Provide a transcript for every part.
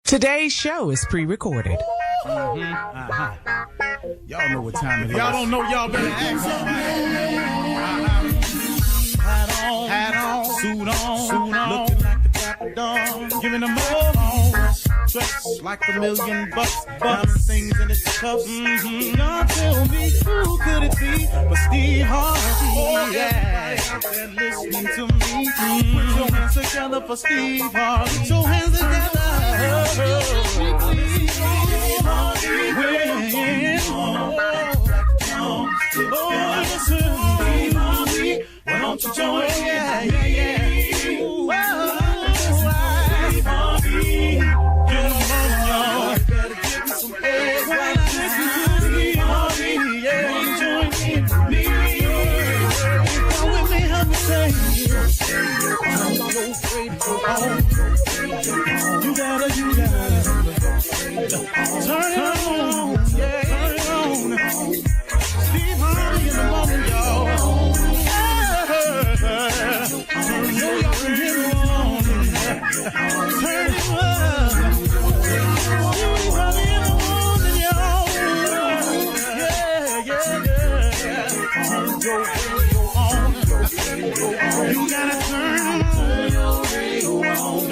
Today's show is pre-recorded. Y'all know what time it is. Y'all don't know, y'all better ask somebody. Hat on, suit on, looking like the Dapper Dawn, giving them all dressed like $1 million bucks, things in its cuffs. Y'all tell me who could it be but Steve Harvey? Oh, yeah. Out there listening to me. Put your hands together for Steve Harvey. Put your hands together. Oh, listen, why don't you join? Yeah. Get on, y'all. Better give me some eggs right now. Join in me. Come with me, help me say. I'm so afraid to go home. You gotta turn it on, yeah, turn it on. Steve Harvey in the morning, y'all. Turn it on, turn it on. Steve Harvey in the morning, y'all. Yeah. Turn your radio on. You gotta turn your radio on.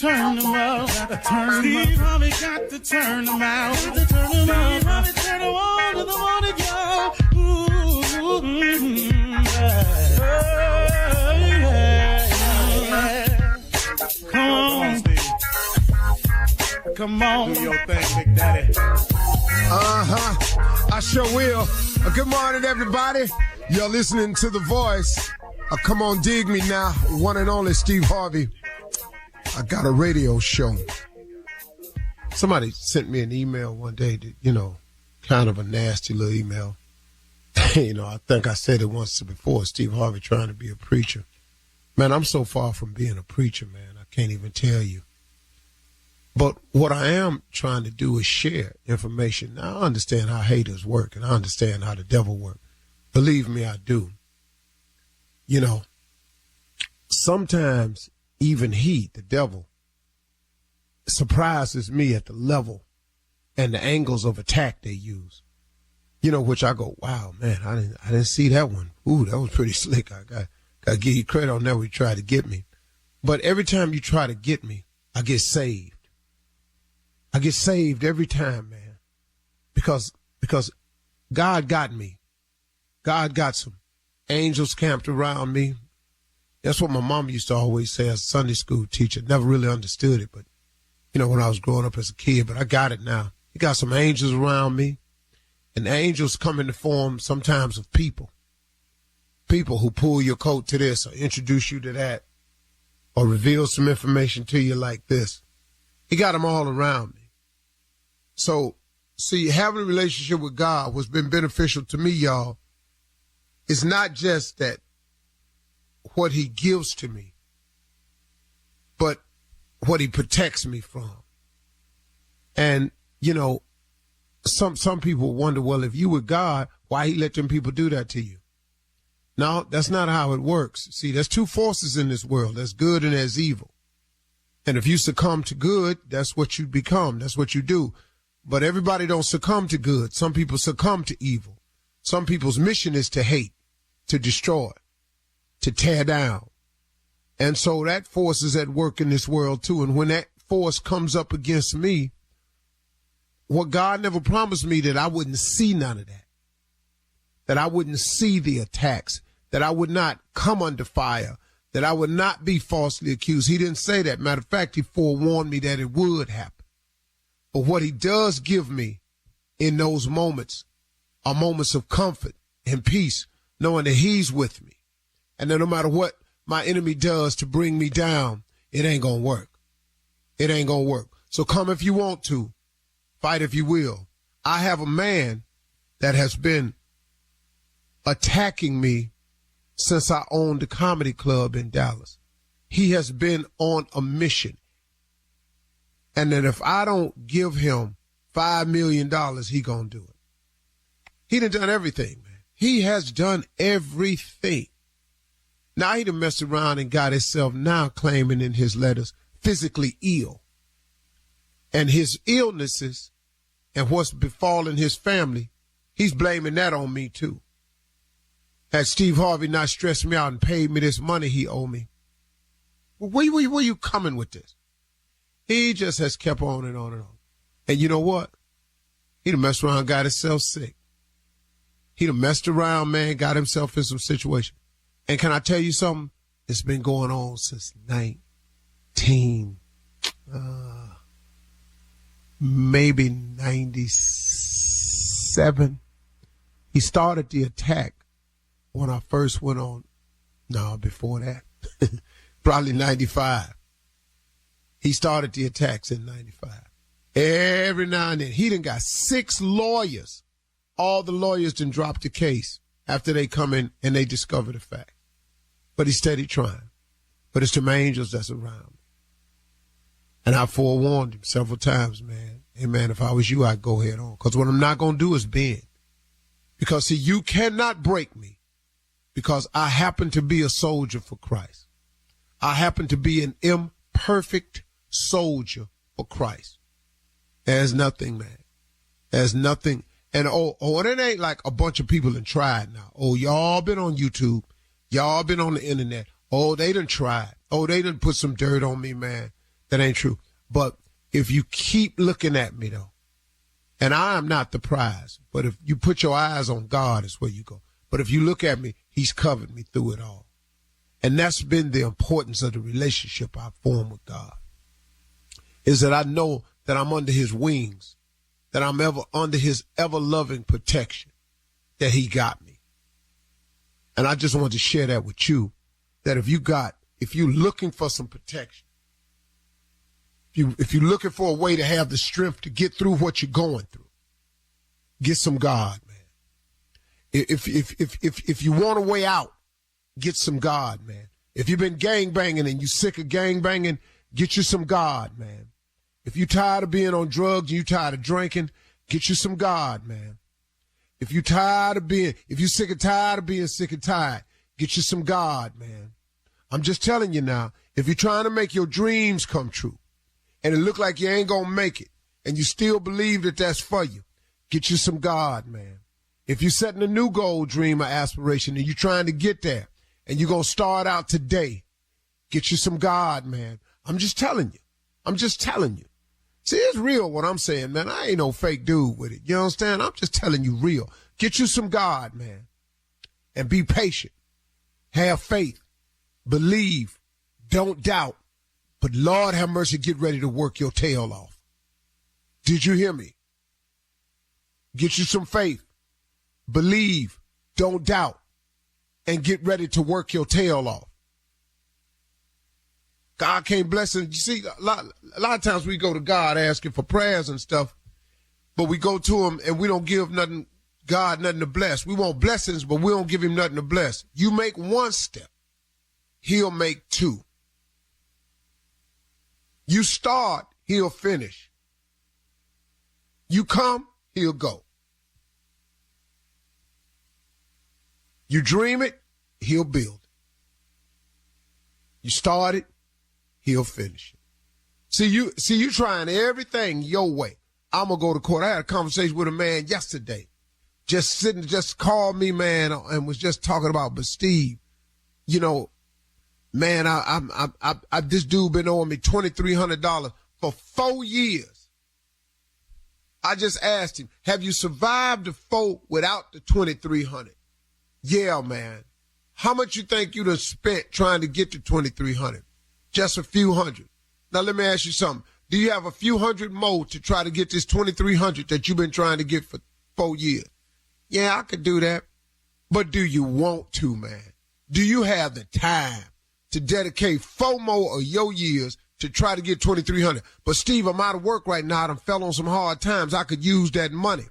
Turn them out, Steve Harvey got to turn them out. Steve Harvey turn them on to the morning, y'all. Come on, do your thing, Big Daddy. I sure will. Good morning, everybody. You're listening to The Voice. Come on, dig me now. One and only Steve Harvey. I got a radio show. Somebody sent me an email one day that, kind of a nasty little email. I think I said it once before, Steve Harvey trying to be a preacher. Man, I'm so far from being a preacher, man. I can't even tell you. But what I am trying to do is share information. Now, I understand how haters work, and I understand how the devil works. Believe me, I do. Sometimes even he, the devil, surprises me at the level and the angles of attack they use. Which I go, wow, man, I didn't see that one. Ooh, that was pretty slick. I got to give you credit on that where you tried to get me. But every time you try to get me, I get saved. I get saved every time, man, because God got me. God got some angels camped around me. That's what my mom used to always say as a Sunday school teacher. Never really understood it, but, when I was growing up as a kid, but I got it now. He got some angels around me, and angels come in the form sometimes of people. People who pull your coat to this or introduce you to that or reveal some information to you like this. He got them all around me. So, see, having a relationship with God, what's been beneficial to me, y'all, is not just that what he gives to me, but what he protects me from. And, some people wonder, well, if you were God, why he let them people do that to you? No, that's not how it works. See, there's two forces in this world. There's good and there's evil. And if you succumb to good, that's what you become. That's what you do. But everybody don't succumb to good. Some people succumb to evil. Some people's mission is to hate, to destroy, to tear down. And so that force is at work in this world too. And when that force comes up against me, what God never promised me that I wouldn't see none of that I wouldn't see the attacks, that I would not come under fire, that I would not be falsely accused. He didn't say that. Matter of fact, he forewarned me that it would happen. But what he does give me in those moments are moments of comfort and peace, knowing that he's with me. And that no matter what my enemy does to bring me down, it ain't going to work. It ain't going to work. So come if you want to. Fight if you will. I have a man that has been attacking me since I owned the comedy club in Dallas. He has been on a mission. And that if I don't give him $5 million, he gonna do it. He done everything, man. He has done everything. Now he done messed around and got himself now claiming in his letters physically ill. And his illnesses and what's befallen his family, he's blaming that on me too. Had Steve Harvey not stressed me out and paid me this money he owed me. Where you coming with this? He just has kept on and on and on. And you know what? He done messed around and got himself sick. He done messed around, man, got himself in some situation. And can I tell you something? It's been going on since maybe 97. He started the attack when I first went on. No, before that. Probably 95. He started the attacks in 95. Every now and then. He done got 6 lawyers. All the lawyers done dropped the case after they come in and they discover the fact. But he's steady trying. But it's them angels that's around. And I forewarned him several times, man. Hey, man, if I was you, I'd go head on. Because what I'm not going to do is bend. Because, see, you cannot break me. Because I happen to be a soldier for Christ. I happen to be an imperfect soldier for Christ. There's nothing, man. There's nothing. And it ain't like a bunch of people done tried now. Oh, y'all been on YouTube. Y'all been on the internet. Oh, they done tried. Oh, they done put some dirt on me, man. That ain't true. But if you keep looking at me, though, and I am not the prize, but if you put your eyes on God, is where you go. But if you look at me, he's covered me through it all. And that's been the importance of the relationship I form with God, is that I know that I'm under his wings, that I'm ever under his ever-loving protection, that he got me. And I just wanted to share that with you, that if you're looking for some protection, if you're looking for a way to have the strength to get through what you're going through, get some God, man. If you want a way out, get some God, man. If you've been gangbanging and you're sick of gangbanging, get you some God, man. If you're tired of being on drugs and you're tired of drinking, get you some God, man. If you're sick and tired of being sick and tired, get you some God, man. I'm just telling you now, if you're trying to make your dreams come true and it look like you ain't gonna make it and you still believe that that's for you, get you some God, man. If you're setting a new goal, dream, or aspiration and you're trying to get there and you're gonna start out today, get you some God, man. I'm just telling you. See, it's real what I'm saying, man. I ain't no fake dude with it. You understand? I'm just telling you real. Get you some God, man. And be patient. Have faith. Believe. Don't doubt. But Lord have mercy, get ready to work your tail off. Did you hear me? Get you some faith. Believe. Don't doubt. And get ready to work your tail off. God can't bless it. You see, a lot of times we go to God asking for prayers and stuff, but we go to him and we don't give God nothing to bless. We want blessings, but we don't give him nothing to bless. You make one step, he'll make 2. You start, he'll finish. You come, he'll go. You dream it, he'll build it. You start it, he'll finish it. See, you trying everything your way. I'm going to go to court. I had a conversation with a man yesterday. Just called me, man, and was just talking about, but Steve, you know, man, this dude been owing me $2,300 for 4 years. I just asked him, have you survived the 4 without the $2,300? Yeah, man. How much you think you done spent trying to get to $2,300? Just a few hundred. Now, let me ask you something. Do you have a few hundred more to try to get this $2,300 that you've been trying to get for 4 years? Yeah, I could do that. But do you want to, man? Do you have the time to dedicate 4 more of your years to try to get $2,300? But, Steve, I'm out of work right now. I fell on some hard times. I could use that money.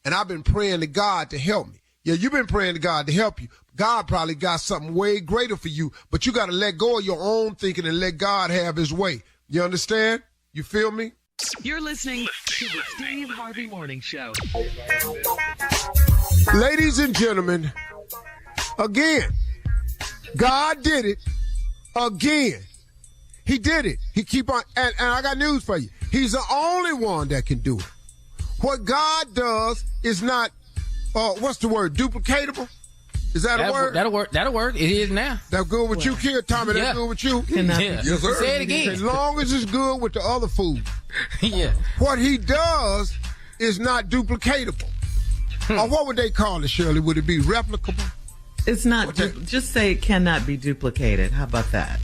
And I've been praying to God to help me. Yeah, you've been praying to God to help you. God probably got something way greater for you, but you got to let go of your own thinking and let God have his way. You understand? You feel me? You're listening to the Steve Harvey Morning Show. Ladies and gentlemen, again, God did it again. He did it. He keep on, and I got news for you. He's the only one that can do it. What God does is not, what's the word, duplicatable? Is that a word? That'll work. It is now. That's good with you, kid, Tommy. That's good with you. Yeah. Yes, sir. Say it again. As long as it's good with the other food. Yeah. What he does is not duplicatable. Or what would they call it, Shirley? Would it be replicable? It's not. Just say it cannot be duplicated. How about that?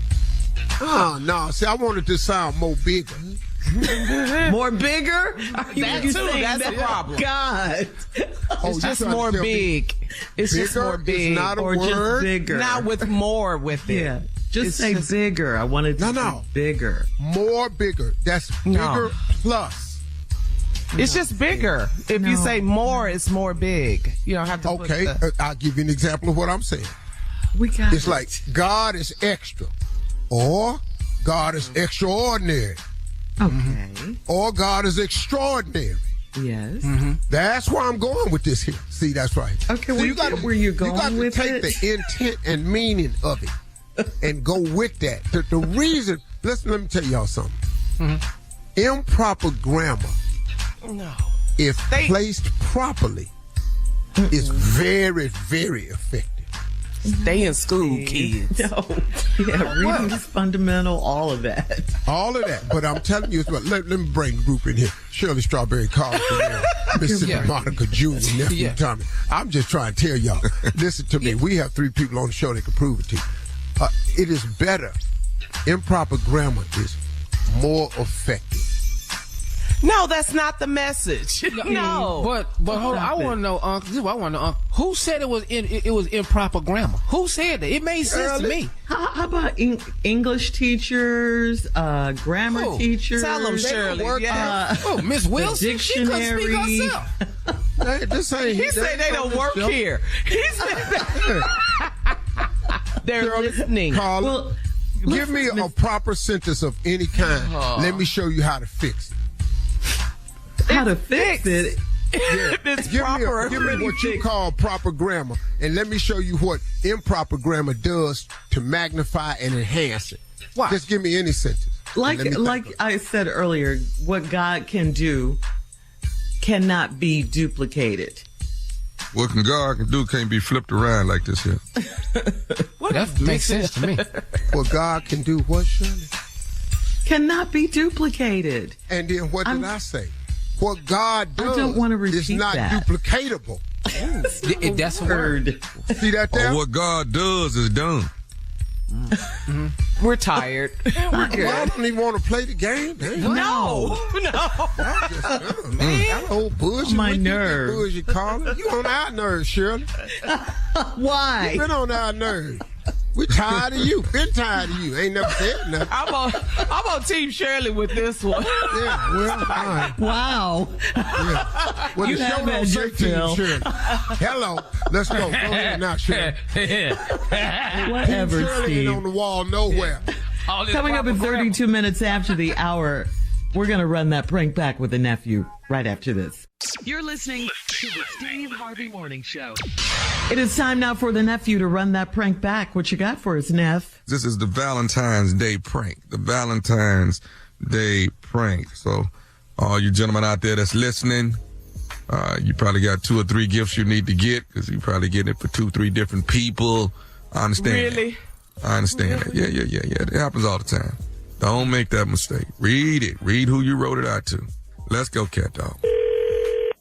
Oh, no. See, I wanted to sound more bigger. More bigger? That too. That's a problem. God. Oh, It's just more big. It's just more big. Is not a or word. just bigger. Not with more with it. Yeah. Just It's say bigger. I wanted to say bigger. More bigger. That's bigger plus. It's just bigger. If you say more, it's more big. You don't have to put Okay, I'll give you an example of what I'm saying. It's like God is extra, or God is extraordinary, Okay. or God is extraordinary. Yes. That's where I'm going with this here. See, that's right. Okay, So we get where you're going You got to with take it. the intent and meaning of it and go with that. The reason, let me tell y'all something. Improper grammar, if placed properly, is very, very effective. Stay in school, kids. No. Yeah, reading is fundamental, all of that. All of that. But I'm telling you, let me bring the group in here. Shirley Strawberry Carter, Mississippi Monica Jr., nephew Tommy. I'm just trying to tell y'all, listen to me. We have 3 people on the show that can prove it to you. It is better. Improper grammar is more effective. No, that's not the message. No. But hold on. I want to know, Uncle. This is what I want to know. Who said it was improper grammar? Who said that? It made sense to me. How about English teachers, grammar teachers? Tell them, Shirley. Miss Wilson, she couldn't speak herself. He said they don't work here. He said they're listening. Carla, give me a proper sentence of any kind. Let me show you how to fix it. How to fix it? Yeah. Give me what you call proper grammar, and let me show you what improper grammar does to magnify and enhance it. Why? Just give me any sentence. Like I said earlier, what God can do cannot be duplicated. What God can do can't be flipped around like this here. That makes sense to me. What God can do, what, Shirley? Cannot be duplicated. And then what did I say? What God does I don't want to is repeat not that. duplicatable. That's a word. See that there? Or what God does is done. We're tired. We're good. I don't even want to play the game. Damn. No. That old bullshit. My with you, nerves. that bullshit, Carla. You on our nerves, Shirley. Why? You been on our nerves. We tired of you. Been tired of you. Ain't never said nothing. I'm on Team Shirley with this one. Yeah, well, all right. Wow. Yeah. Well, You the show have don't had say your Team fill. Shirley. Hello. Let's go. Go ahead now, Shirley. Whatever, Shirley Steve. ain't on the wall nowhere. Coming up in 32 minutes after the hour, we're going to run that prank back with the nephew right after this. You're listening to the Steve Harvey Morning Show. It is time now for the nephew to run that prank back. What you got for us, Neff? This is the Valentine's Day prank. The Valentine's Day prank. So all you gentlemen out there that's listening, you probably got 2 or 3 gifts you need to get because you probably getting it for 2, 3 different people. I understand. Really? I understand that. Yeah. It happens all the time. Don't make that mistake. Read it. Read who you wrote it out to. Let's go, cat dog.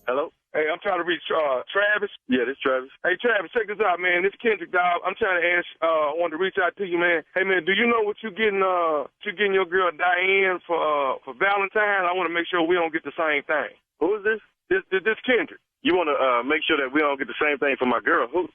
Hello? Hey, I'm trying to reach Travis. Yeah, this Travis. Hey, Travis, check this out, man. This Kendrick, dog. I'm trying to ask, I wanted to reach out to you, man. Hey, man, do you know what you're getting your girl Diane for Valentine? I want to make sure we don't get the same thing. Who is this? This Kendrick. You want to make sure that we don't get the same thing for my girl? Who?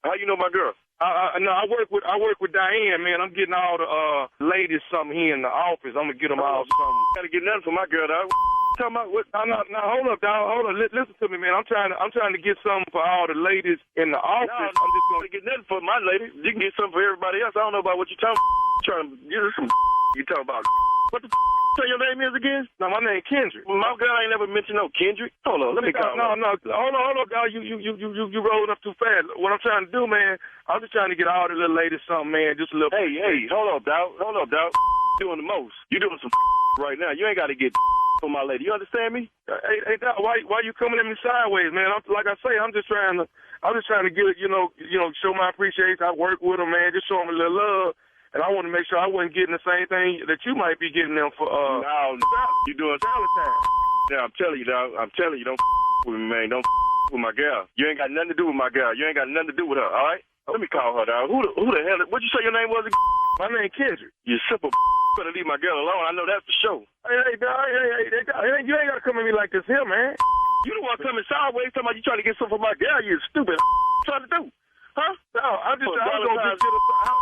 How you know my girl? No, I work with Diane, man. I'm getting all the ladies something here in the office. I'm gonna get them all something. Gotta get nothing for my girl, dog. Talking about what? No, hold up, dog. Hold up. Listen to me, man. I'm trying to get something for all the ladies in the office. No, I'm just gonna get nothing for my lady. You can get something for everybody else. I don't know about what you're talking about. Trying to get some. You talking about what the? Say your name is again? No, my name Kendrick. My girl ain't never mentioned no Kendrick. Hold on, let me call. No, hold on, dog. You rolling up too fast. What I'm trying to do, man, I'm just trying to get all the little ladies something, man. Just a little. Hey, hold up, dog. Doing the most. You doing some right now. You ain't got to get for my lady. You understand me? Hey, dog. Why you coming at me sideways, man? Like I say, I'm just trying to get show my appreciation. I work with them, man. Just show them a little love. And I want to make sure I wasn't getting the same thing that you might be getting them for. No, you doing Valentine's. Yeah, I'm telling you, dog. Don't with me, man. Don't with my girl. You ain't got nothing to do with my girl. You ain't got nothing to do with her, all right? Let me call her, dog. Who the hell? What'd you say your name was? My name Kendrick. You simple better leave my girl alone. I know that's for sure. Hey, dog. Hey, you ain't got to come at me like this here, man. You the one coming sideways talking about you trying to get something for my girl. You stupid. Trying to do? Huh? No, I'm going to get a...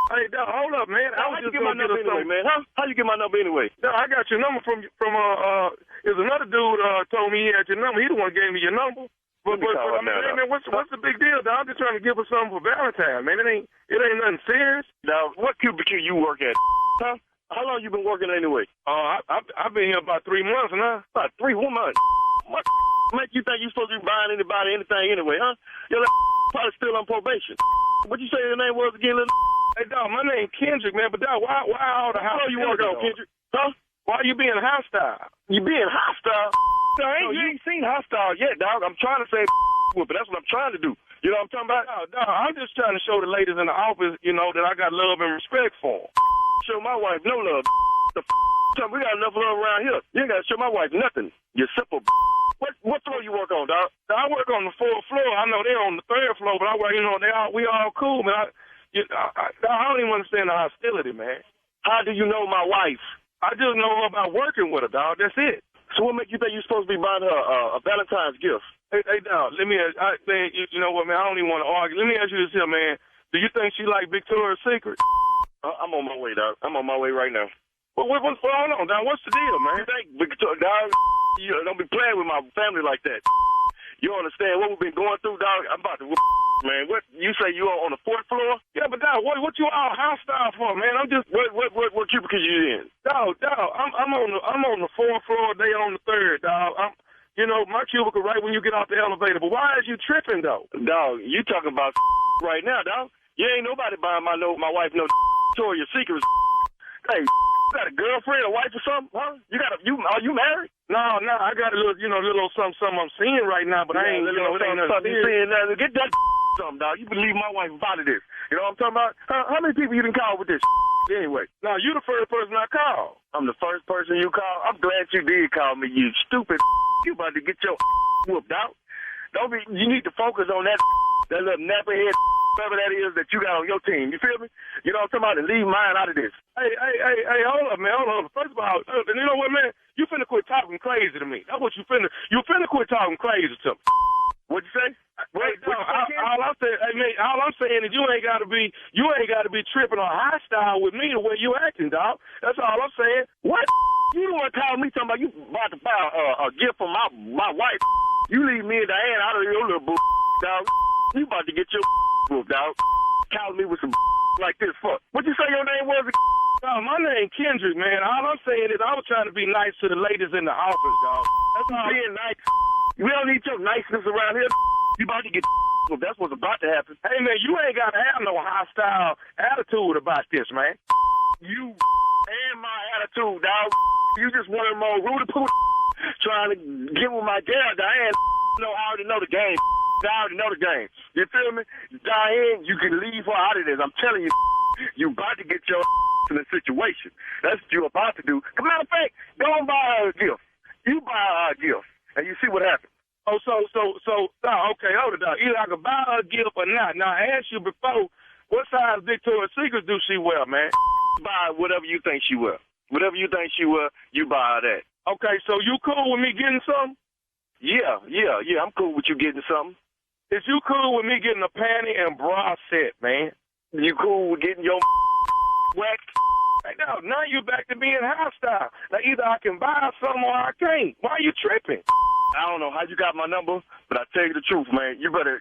Hey, dog, hold up, man. How you get my number anyway, man? Huh? How you get my number anyway? No, I got your number from there's another dude told me he had your number. He the one gave me your number. But I mean, hey, man, what's the big deal, dog? I'm just trying to give her something for Valentine's, man. It ain't nothing serious. Now, what cubicle you work at? Huh? How long you been working anyway? I've been here about 3 months now. About 3 months. What make you think you supposed to be buying anybody anything anyway, huh? You're probably still on probation. What you say your name was again, little? Hey, dog, my name Kendrick, man, but dog, why all the hostile? You work on, Kendrick? Huh? Why you being hostile? You being hostile? You ain't seen hostile yet, dog. I'm trying to say but that's what I'm trying to do. You know what I'm talking about? Dog, I'm just trying to show the ladies in the office, that I got love and respect for them. Show my wife no love. We got enough love around here. You ain't got to show my wife nothing. You simple. What floor you work on, dog? I work on the 4th floor. I know they're on the 3rd floor, but I work, we all cool, man. I don't even understand the hostility, man. How do you know my wife? I just know her about working with her, dog. That's it. So what makes you think you're supposed to be buying her a Valentine's gift? Hey, dog, let me ask, you know what, man, I don't even want to argue. Let me ask you this here, man. Do you think she like Victoria's Secret? I'm on my way, dog. I'm on my way right now. What's going on, dog? What's the deal, man? You think Victoria, dog, don't be playing with my family like that. You understand what we've been going through, dog? I'm about to man. What you say you on the 4th floor? Yeah, but dog, what you all hostile for, man? I'm just what cubicle you in? Dog, I'm on the 4th floor. They on the 3rd, dog. My cubicle right when you get off the elevator. But why is you tripping though? Dog, you talking about right now, dog? You ain't nobody buying my wife no Victoria's Secret. Hey, you got a girlfriend, a wife or something, huh? Are you married? No, I got a little something I'm seeing right now, but I ain't, it ain't nothing serious. Get that something, dog. You can leave my wife out of this. You know what I'm talking about? How many people you done call with this anyway? Now, you the first person I called. I'm the first person you called? I'm glad you did call me, you stupid. You about to get your whooped out. You need to focus on that little napperhead, whatever that is that you got on your team. You feel me? You know what I'm talking about? And leave mine out of this. Hey, hold up, man. Hold up. First of all, you know what, man? You finna quit talking crazy to me. That's what you finna quit talking crazy to me. What'd you say? Wait, no, all I'm saying is you ain't gotta be tripping or hostile with me the way you acting, dog. That's all I'm saying. What? You don't want to call me talking about you about to buy a gift for my wife. You leave me and Diane out of your little dog. You about to get your book, dog. Calling me with some like this fuck. What'd you say your name was? No, my name Kendrick, man. All I'm saying is I was trying to be nice to the ladies in the office, dog. That's all. Being nice. We don't need your niceness around here. You about to get if that's what's about to happen. Hey, man, you ain't got to have no hostile attitude about this, man. You and my attitude, dog. You just one of them old Rudy Poo trying to get with my girl, Diane. I already know the game. I already know the game. You feel me? Diane, you can leave her out of this. I'm telling you, you about to get your in a situation. That's what you're about to do. As a matter of fact, go and buy her a gift. You buy her a gift, and you see what happens. Oh, okay, hold it down. Either I can buy her a gift or not. Now, I asked you before, what size Victoria's Secret do she wear, man? Buy whatever you think she wear. Whatever you think she wear, you buy her that. Okay, so you cool with me getting something? Yeah, I'm cool with you getting something. Is you cool with me getting a panty and bra set, man? You cool with getting your waxed? Now you back to being hostile. Now either I can buy some or I can't. Why are you tripping? I don't know how you got my number, but I tell you the truth, man. You better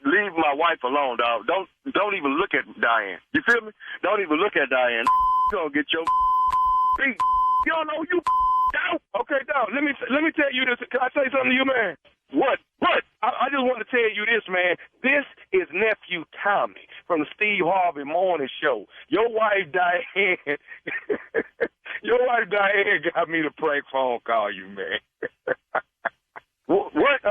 leave my wife alone, dog. Don't even look at Diane. You feel me? Don't even look at Diane. You gonna get your beat. You don't know who you dog. Okay, dog. Let me tell you this. Can I say something to you, man? What? I just want to tell you this, man. This is nephew Tommy from the Steve Harvey Morning Show. Your wife Diane. Your wife Diane got me to prank phone call you, man. What?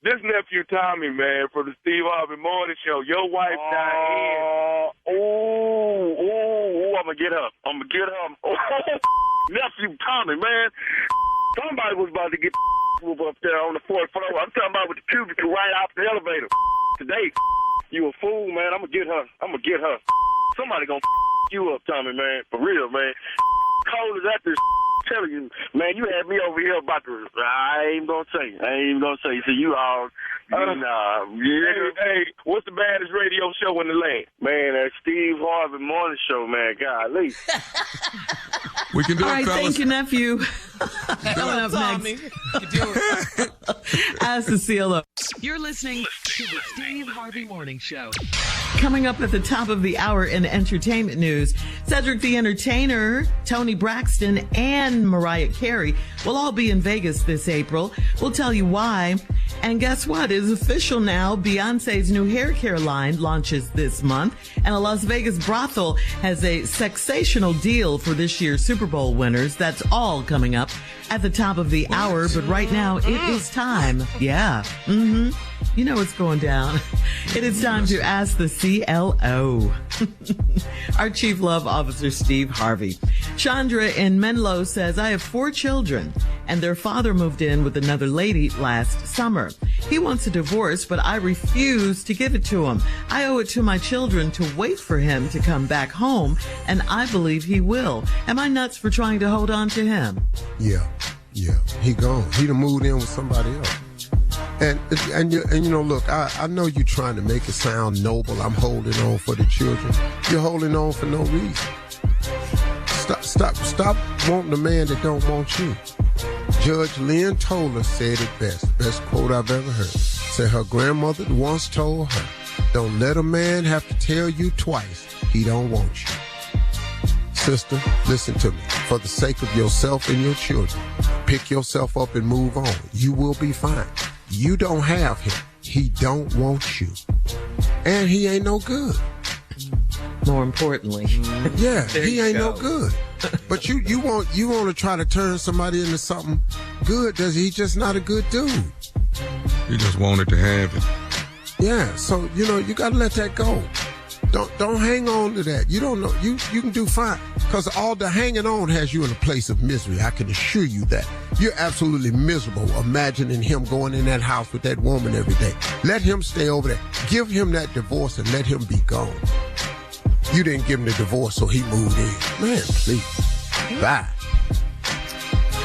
This nephew Tommy, man, from the Steve Harvey Morning Show. Your wife Diane. I'm gonna get her. Nephew Tommy, man. Somebody was about to get up there on the 4th floor. I'm talking about with the cubicle right off the elevator. Today, you a fool, man. I'm gonna get her. Somebody gonna you up, Tommy, man. For real, man. Cold as that this telling you, man, you had me over here about to. I ain't gonna say. So you all. Hey, what's the baddest radio show in the land? Man, that Steve Harvey Morning Show, man. Golly. We can do All it, right, fellas. thank you, nephew. Coming up next, Ask the CLO. You're listening to the Steve Harvey Morning Show. Coming up at the top of the hour in entertainment news, Cedric the Entertainer, Toni Braxton, and Mariah Carey will all be in Vegas this April. We'll tell you why. And guess what? It's official now. Beyonce's new hair care line launches this month. And a Las Vegas brothel has a sensational deal for this year's Super Bowl winners. That's all coming up at the top of the hour. But right now, it is time. Yeah. You know what's going down. It is time to ask the CLO. Our Chief Love Officer, Steve Harvey. Chandra in Menlo says, I have 4 children, and their father moved in with another lady last summer. He wants a divorce, but I refuse to give it to him. I owe it to my children to wait for him to come back home, and I believe he will. Am I nuts for trying to hold on to him? Yeah. He gone. He done moved in with somebody else. And you know, look, I know you're trying to make it sound noble. I'm holding on for the children. You're holding on for no reason. Stop wanting a man that don't want you. Judge Lynn Toller said it best quote I've ever heard. Said her grandmother once told her, don't let a man have to tell you twice he don't want you. Sister, listen to me. For the sake of yourself and your children, pick yourself up and move on. You will be fine. You don't have him. He don't want you. And he ain't no good. More importantly. Yeah, he ain't no good. But you want to try to turn somebody into something good. He just not a good dude. You just wanted to have it. Yeah, so you got to let that go. Don't hang on to that. You don't know. You can do fine. Because all the hanging on has you in a place of misery. I can assure you that. You're absolutely miserable imagining him going in that house with that woman every day. Let him stay over there. Give him that divorce and let him be gone. You didn't give him the divorce, so he moved in. Man, please. Bye.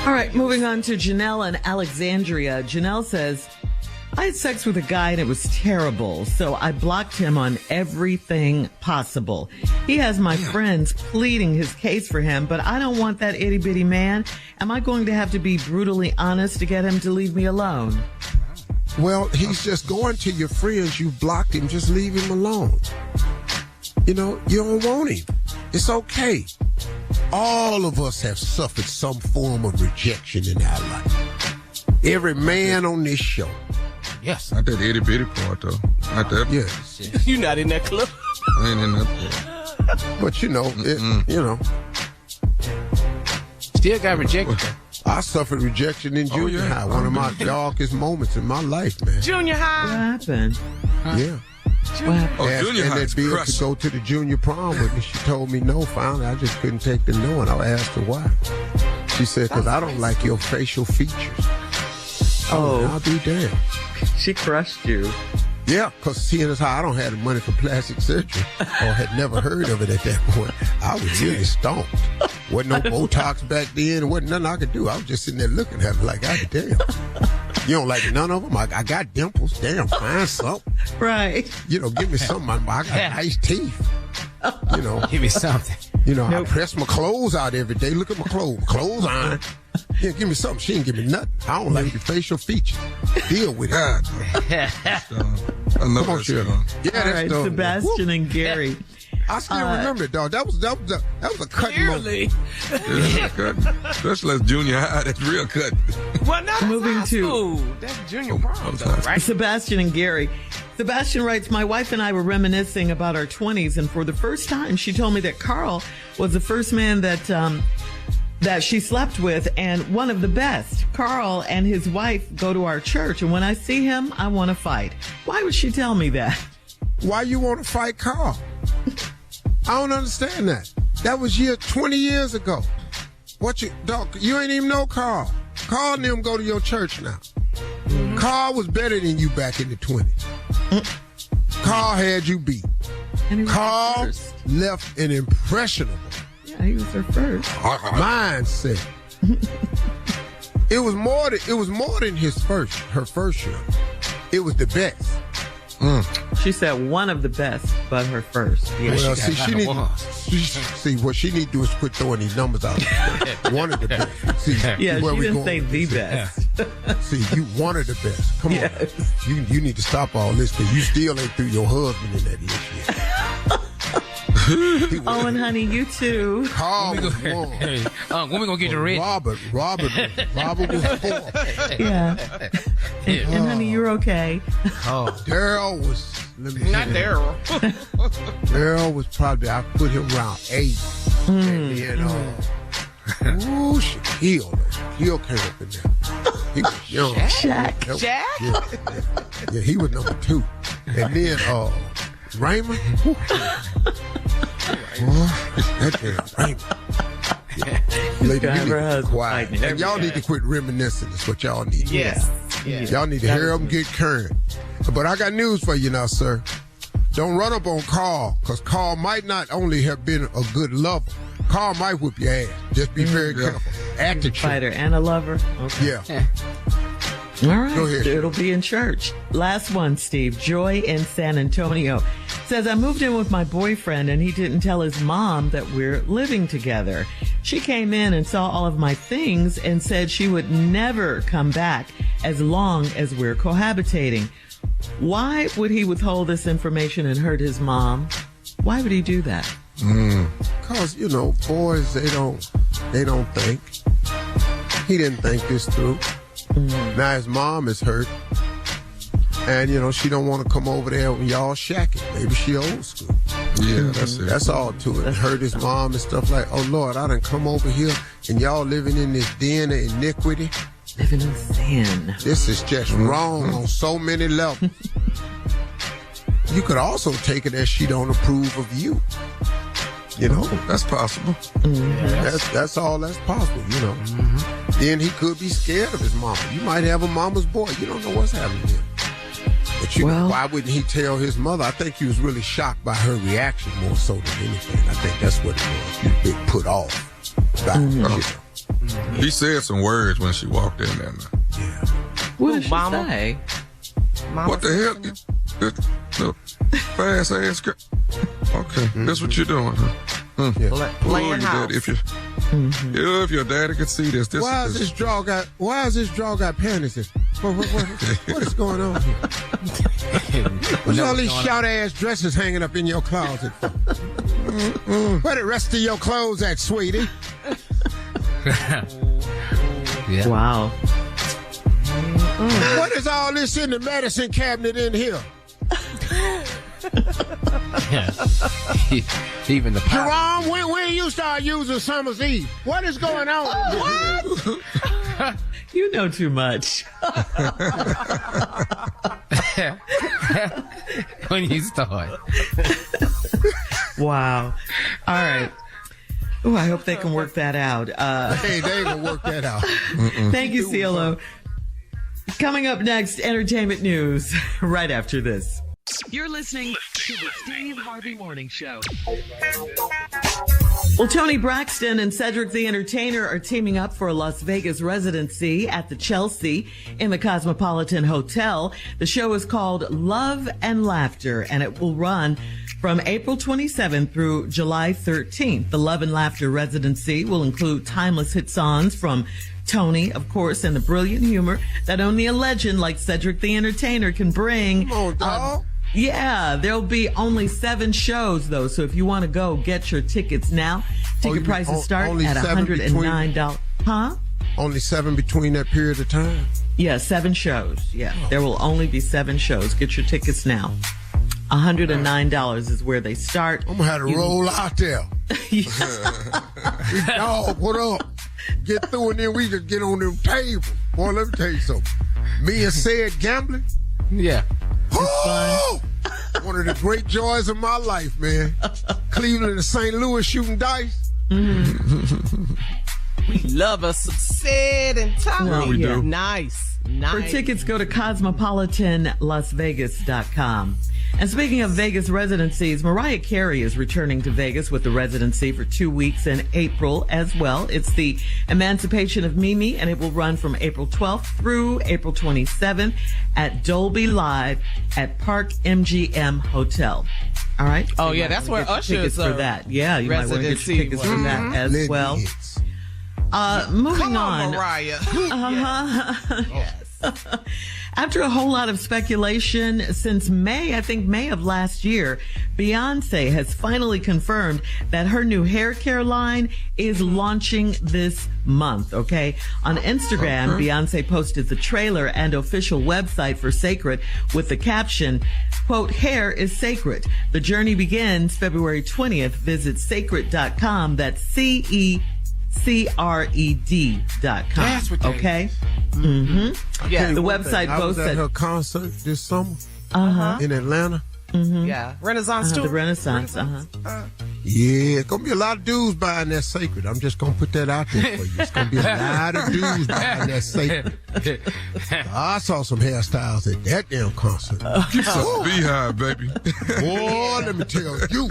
All right, moving on to Janelle and Alexandria. Janelle says, I had sex with a guy and it was terrible, so I blocked him on everything possible. He has my friends pleading his case for him, but I don't want that itty bitty man. Am I going to have to be brutally honest to get him to leave me alone? Well, he's just going to your friends. You blocked him. Just leave him alone. You don't want him. It's okay. All of us have suffered some form of rejection in our life. Every man on this show. Yes. Not that itty bitty part, though. Not that. Yeah. You're not in that club. I ain't in that part. But Still got rejected. I suffered rejection in junior high. One of my darkest moments in my life, man. Junior What high. happened? Yeah. What happened? Oh, Asked junior high Annette is Bill to crushing. go to the junior prom with me. She told me no. Finally, I just couldn't take the no, and I asked her why. She said, because I don't like your facial features. Oh. I'll be damned. She crushed you. Yeah, because seeing as how I don't have the money for plastic surgery, or had never heard of it at that point, I was really stomped. Wasn't no Botox back then. Wasn't nothing I could do. I was just sitting there looking at it like, God damn. You don't like none of them? I got dimples. Damn, find something. Right. Give me something. I got nice teeth. Give me something. I press my clothes out every day. Look at my clothes. Clothes on. Yeah, give me something. She ain't give me nothing. I don't like your facial features. Deal with it. God. I know Come on, that's Shirley. gone. Yeah, All right, done. Sebastian and Gary. I still remember it, dog. That was a cut moment. Yeah, cut. Especially as junior high, that's real cut. Well, not Moving high to- school. That's junior prom, though, right? Sebastian and Gary. Sebastian writes, my wife and I were reminiscing about our 20s, and for the first time, she told me that Carl was the first man that she slept with and one of the best. Carl and his wife go to our church, and when I see him, I want to fight. Why would she tell me that? Why you want to fight Carl? I don't understand that. That was 20 years ago. Dog, you ain't even know Carl. Carl and them go to your church now. Mm-hmm. Carl was better than you back in the 20s. Carl had you beat. Carl left an impressionable. Yeah, he was her first mindset. It was more than her first show. It was the best. She said one of the best, but her first. Yeah, well, see, she what she need to do is quit throwing these numbers out. One of the best. See, yeah, where she we didn't going say the best. See, you one of the best. Come on, you need to stop all this because you still ain't threw your husband in that list yet. Oh, and honey, you too. Carl was one. Hey, when we gonna get you ready? Robert was 4. Yeah. And honey, you're okay. Oh, Daryl was. Not Daryl. Daryl was probably, I put him around 8. And then, Shaquille came up in there. He was young. Shaq. Yeah, he was number 2. And then, Raymond. That damn Raymond. Lady, you need to be quiet. And y'all need to quit reminiscing. That's what y'all need. Yes. Y'all need to hear them get current. But I got news for you now, sir. Don't run up on Carl, because Carl might not only have been a good lover, Carl might whip your ass. Just be very careful. Attitude. Fighter and a lover. Okay. Yeah. All right. Go ahead. It'll be in church. Last one, Steve. Joy in San Antonio says, I moved in with my boyfriend and he didn't tell his mom that we're living together. She came in and saw all of my things and said she would never come back as long as we're cohabitating. Why would he withhold this information and hurt his mom? Why would he do that? Because, boys, they don't think. He didn't think this through. Now his mom is hurt. And, she don't want to come over there when y'all shacking. Maybe she old school. Yeah, that's it. That's all to it. Hurt his mom and stuff like, oh, Lord, I done come over here and y'all living in this den of iniquity. Living in sin. This is just wrong on so many levels. You could also take it as she don't approve of you. That's possible. That's all that's possible, Then he could be scared of his mama. You might have a mama's boy. You don't know what's happening here. But why wouldn't he tell his mother? I think he was really shocked by her reaction more so than anything. I think that's what it was. He was a bit put off. He said some words when she walked in there. Yeah. What did she Mama? say? What the hell? Fast ass girl. Okay, that's what you're doing, huh? Playing house. If your daddy could see this, why is this draw got panties in? What is going on here? What's all these shout ass dresses hanging up in your closet for? Where the rest of your clothes at, sweetie? yeah. Wow. What is all this in the medicine cabinet in here? Yeah. Even the Jerome, when you start using Summer's Eve? What is going on? What? You know too much. when you start. Wow. All right. Oh, I hope they can work that out. Hey, they ain't gonna work that out. Thank you, CeeLo. Coming up next, entertainment news right after this. You're listening to the Steve Harvey Morning Show. Well, Toni Braxton and Cedric the Entertainer are teaming up for a Las Vegas residency at the Chelsea in the Cosmopolitan Hotel. The show is called Love and Laughter, and it will run from April 27th through July 13th. The Love and Laughter residency will include timeless hit songs from Toni, of course, and the brilliant humor that only a legend like Cedric the Entertainer can bring. Come on, dog. Yeah, there'll be only 7 shows, though. So if you want to go, get your tickets now. Ticket prices start at $109. Huh? Only 7 between that period of time? Yeah, 7 shows. Yeah, there will only be 7 shows. Get your tickets now. $109 is where they start. I'm going to have to roll out there. Dog, what up? Get through and then we just get on them tables. Boy, let me tell you something. Me and Said gambling. Yeah. Oh! One of the great joys of my life, man. Cleveland and St. Louis shooting dice. We love us some Sid and Toni. Yeah, we do. Nice. For tickets, go to cosmopolitanlasvegas.com. And speaking of Vegas residencies, Mariah Carey is returning to Vegas with the residency for 2 weeks in April as well. It's the Emancipation of Mimi, and it will run from April 12th through April 27th at Dolby Live at Park MGM Hotel. All right? So Oh, yeah, that's where Usher is for that. Yeah, you might want to get your tickets for that as well. Moving Come on, on. Mariah. Yes. After a whole lot of speculation since May of last year, Beyonce has finally confirmed that her new hair care line is launching this month, okay? On Instagram, Beyonce posted the trailer and official website for Sacred with the caption, quote, "Hair is sacred. The journey begins February 20th. Visit sacred.com. That's CECRED.com. That's what okay? Mm-hmm. Yeah, the website I was boasts at that her concert this summer Uh-huh. in Atlanta. Yeah. Renaissance too. the Renaissance. Yeah, it's going to be a lot of dudes buying that Sacred. I'm just going to put that out there for you. It's going to be a lot of dudes buying that Sacred. I saw some hairstyles at that damn concert. Beehive, baby. Boy, let me tell you.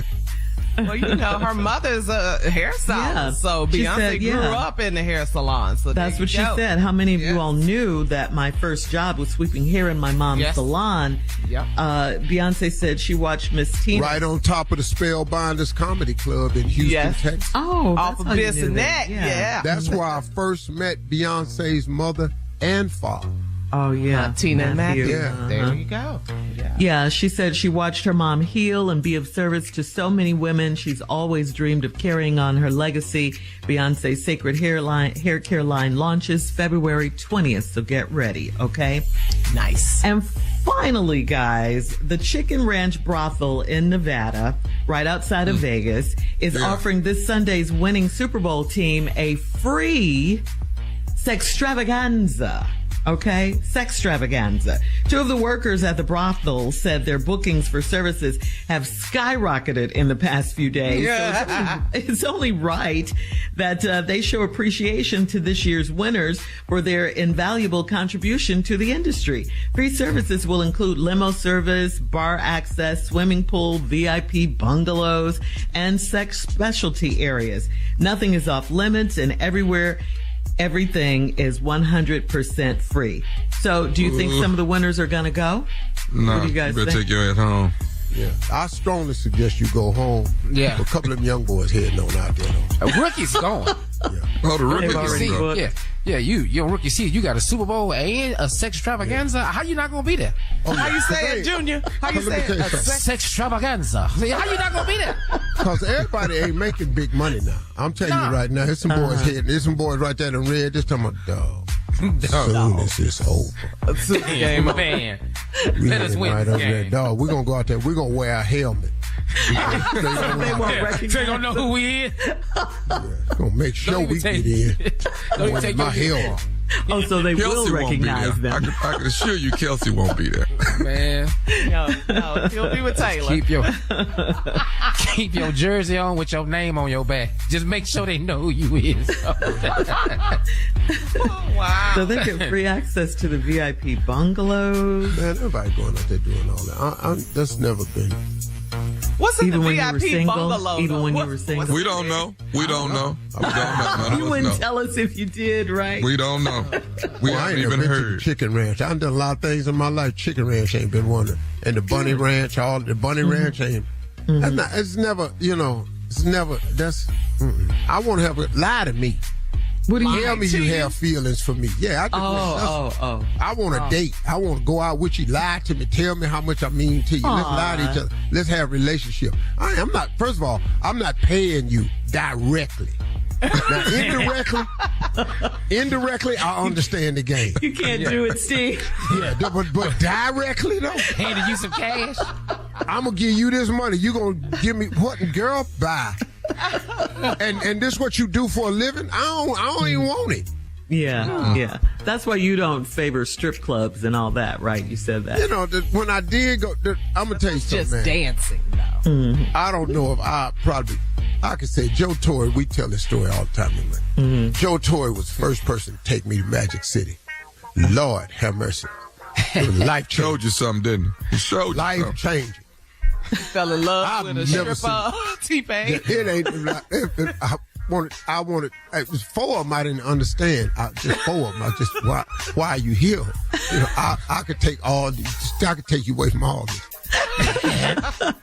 Well, you know, her mother's a hairstylist, Yeah. so She Beyonce said, grew yeah. up in the hair salon. So That's there what she you go. said. How many of Yes. you all knew that my first job was sweeping hair in my mom's Yes. salon? Yep. Beyonce said she watched Miss Tina. Right on top of the Spellbinders Comedy Club in Houston, Yes. Texas. Oh, Off that's of how you this knew and that. that. Yeah. That's where I first met Beyonce's mother and father. Oh, yeah. Tina and Matthew. Yeah. There you go. Yeah. Yeah, she said she watched her mom heal and be of service to so many women. She's always dreamed of carrying on her legacy. Beyonce's Sacred hair care line launches February 20th, so get ready, okay? Nice. And finally, guys, the Chicken Ranch brothel in Nevada, right outside of Vegas, is offering this Sunday's winning Super Bowl team a free sextravaganza. Okay, sextravaganza. 2 of the workers at the brothel said their bookings for services have skyrocketed in the past few days. Yeah. So it's only right that they show appreciation to this year's winners for their invaluable contribution to the industry. Free services will include limo service, bar access, swimming pool, VIP bungalows, and sex specialty areas. Nothing is off limits, and everything is 100% free. So do you think some of the winners are going to go? No, What do you guys better think? take your ass home. Yeah, I strongly suggest you go home. Yeah. A couple of them young boys heading on out there, though. A rookie's going. Oh, the rookie They've already is booked. Yeah, your rookie season. You got a Super Bowl and a sex extravaganza. How you not gonna be there? How you say it, Junior? How you say it? Sex extravaganza. How you not gonna be there? Because everybody ain't making big money now. I'm telling you right now, there's some boys heading. There's some boys right there in red. This time, dog. Soon as it's over. Super game, Man, We let us heading win right this up there. game. Dog, we're going to go out there. We're going to wear our helmet. They won't recognize. They don't know who we is. We're going to make sure Don't even we take- get in. Don't even With take my your helmet. Oh, so they will Kelsey won't be there. recognize them. I can assure you Kelsey won't be there. Man, No, he'll be with Taylor. keep your jersey on with your name on your back. Just make sure they know who you is. Wow. So they get free access to the VIP bungalows. Man, everybody going out there doing all that. That's never been. What's in Even the when you were VIP single? bungalow? Even though? when you What- were single? what's We in don't there? know. We don't know. We don't know. None You of us wouldn't know. tell us if you did, right? We don't know. We Well, I haven't ain't never even been to the heard. Chicken Ranch. I've done a lot of things in my life. Chicken Ranch ain't been one of them. And the Bunny Ranch, all the Bunny Ranch ain't. That's not, it's never, it's never, I want to have it lie to me. What do you tell me you have feelings for me? Yeah, I just I want a date. I want to go out with you. Lie to me. Tell me how much I mean to you. Let's lie to each other. Let's have a relationship. I'm not. First of all, I'm not paying you directly. Now, indirectly, I understand the game. You can't do it, Steve. Yeah, but directly though, Handed you some cash. I'm gonna give you this money. You gonna give me what, girl? Bye. And this what you do for a living? I don't even want it. Yeah. That's why you don't favor strip clubs and all that, right? You said that. You know, when I did go, I'm gonna tell you something, Just man. dancing now. I don't know if I could say Joe Torre. We tell this story all the time, man. Joe Torre was the first person to take me to Magic City. Lord have mercy. It was life changing. Showed you something, didn't he? He showed you Life something. changing. Fell in love with a never stripper. T-Pain. It ain't. I wanted. It was 4 of them I didn't understand. Just 4 of them. I just why are you here? You know, I could take all these. I could take you away from all this.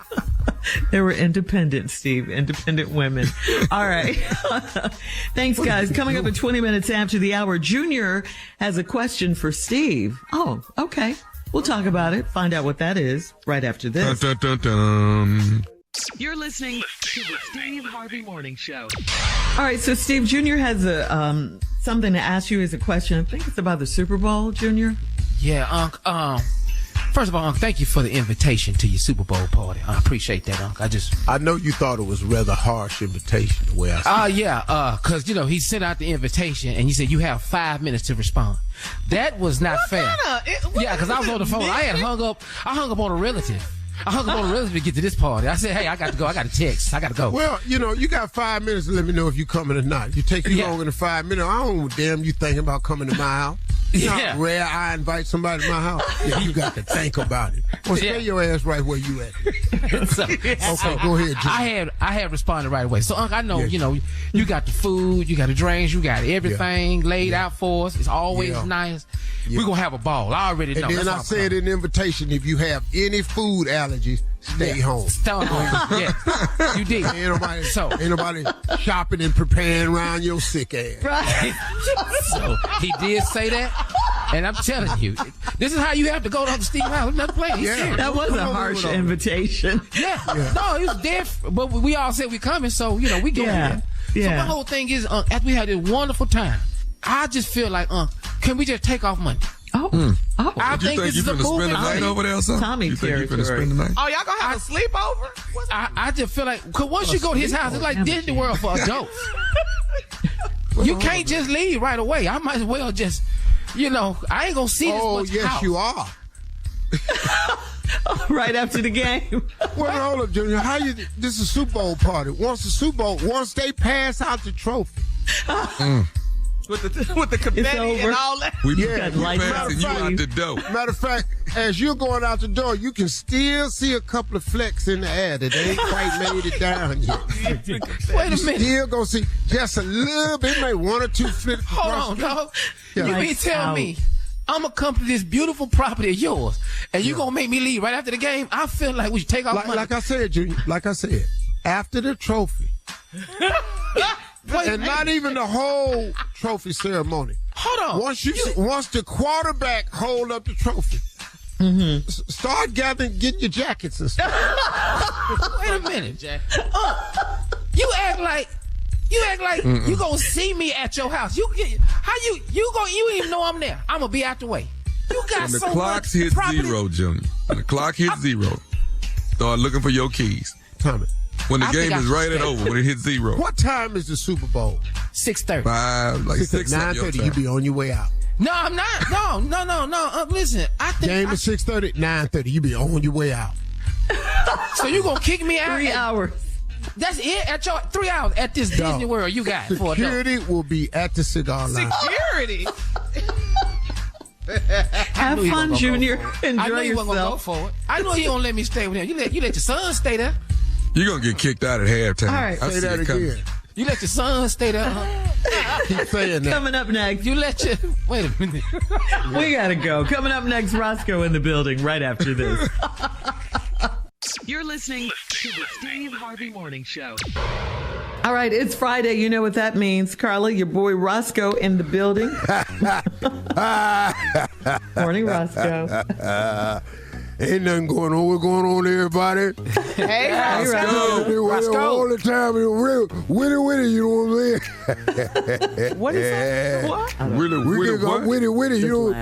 They were independent, Steve. Independent women. All right. Thanks, guys. Coming up at 20 minutes after the hour, Junior has a question for Steve. Oh, okay. We'll talk about it. Find out what that is right after this. Dun, dun, dun, dun. You're listening to the Steve Harvey Morning Show. All right. So Steve, Junior has a something to ask you as a question. I think it's about the Super Bowl, Junior. Yeah, Unc. First of all, Unc, thank you for the invitation to your Super Bowl party. I appreciate that, Unc. I know you thought it was a rather harsh invitation the way I said. Because, he sent out the invitation and he said you have 5 minutes to respond. That was not fair. Because I was on the phone. I hung up on a relative. To get to this party. I said, hey, I got to go. I got a text. I got to go. Well, you got 5 minutes to let me know if you're coming or not. If you take longer than 5 minutes, I don't damn you thinking about coming to my house. It's not rare I invite somebody to my house. Yeah, you got to think about it. Well, stay your ass right where you at. Okay, go ahead, Jim. I had responded right away. So, Unc, I know, you got the food, you got the drinks, you got everything laid out for us. It's always nice. We're going to have a ball. I already know. And then I said in the invitation, if you have any food allergies, stay home. Stay home. Yeah, you did. Ain't nobody shopping and preparing around your sick ass. Right. So he did say that. And I'm telling you, this is how you have to go to Steve's house. Another place. That was a harsh invitation. Yeah. No, it was dead. But we all said we coming, so, we go there. So my whole thing is, after we had this wonderful time, I just feel like, can we just take off Monday? I think this is a spend the night over there or something? Tommy you think you territory. spend the night? Oh, y'all gonna have a sleepover? I just feel like, because once you go to his house, it's like Disney World for adults. You can't just leave right away. I might as well just, I ain't gonna see this much yes, house. you are. Right after the game. Well, hold up, Junior. This is a Super Bowl party. Once they pass out the trophy. With the confetti and all that. We passing you out the door. Matter of fact, as you're going out the door, you can still see a couple of flecks in the air that they ain't quite made it down yet. Wait a minute. Still gonna see just a little bit, maybe 1 or 2 flicks. Hold on, dog. Yeah. You mean tell me I'm gonna come to this beautiful property of yours, and you gonna make me leave right after the game? I feel like we should take off Monday. Like I said, Junior. Like I said, after the trophy. Not even the whole trophy ceremony. Hold on. Once the quarterback hold up the trophy, start getting your jackets and stuff. Wait a minute, Jack. You act like you gonna see me at your house. You even know I'm there. I'm gonna be out the way. You got when the so clock much hits property. zero, Junior. When the clock hits zero, start looking for your keys. Tommy. When the game is right at over, when it hits zero. What time is the Super Bowl? 6:30. 6 9:30. You be on your way out. No, I'm not. No. Listen, I think game is 6:30. 9:30. You be on your way out. So you gonna kick me out? 3 hours. That's it at your 3 hours at this Disney World you got. Security will be at the cigar line. Security. Have fun, Junior. Enjoy I know you wasn't gonna go yourself. for it. I know you don't let me stay with him. You let your son stay there. You're going to get kicked out at halftime. All right. I Say see that it coming. again. You let your son stay there. Keep saying that. Coming up next. You let your wait a minute. We gotta go. Coming up next, Roscoe in the building right after this. You're listening to the Steve Harvey Morning Show. All right, it's Friday. You know what that means. Carla, your boy Roscoe in the building. Morning, Roscoe. Ain't nothing going on. What's going on, everybody? Hey, Roscoe. All the time, witty, you know what I'm saying? What is that? What? We can go witty, you're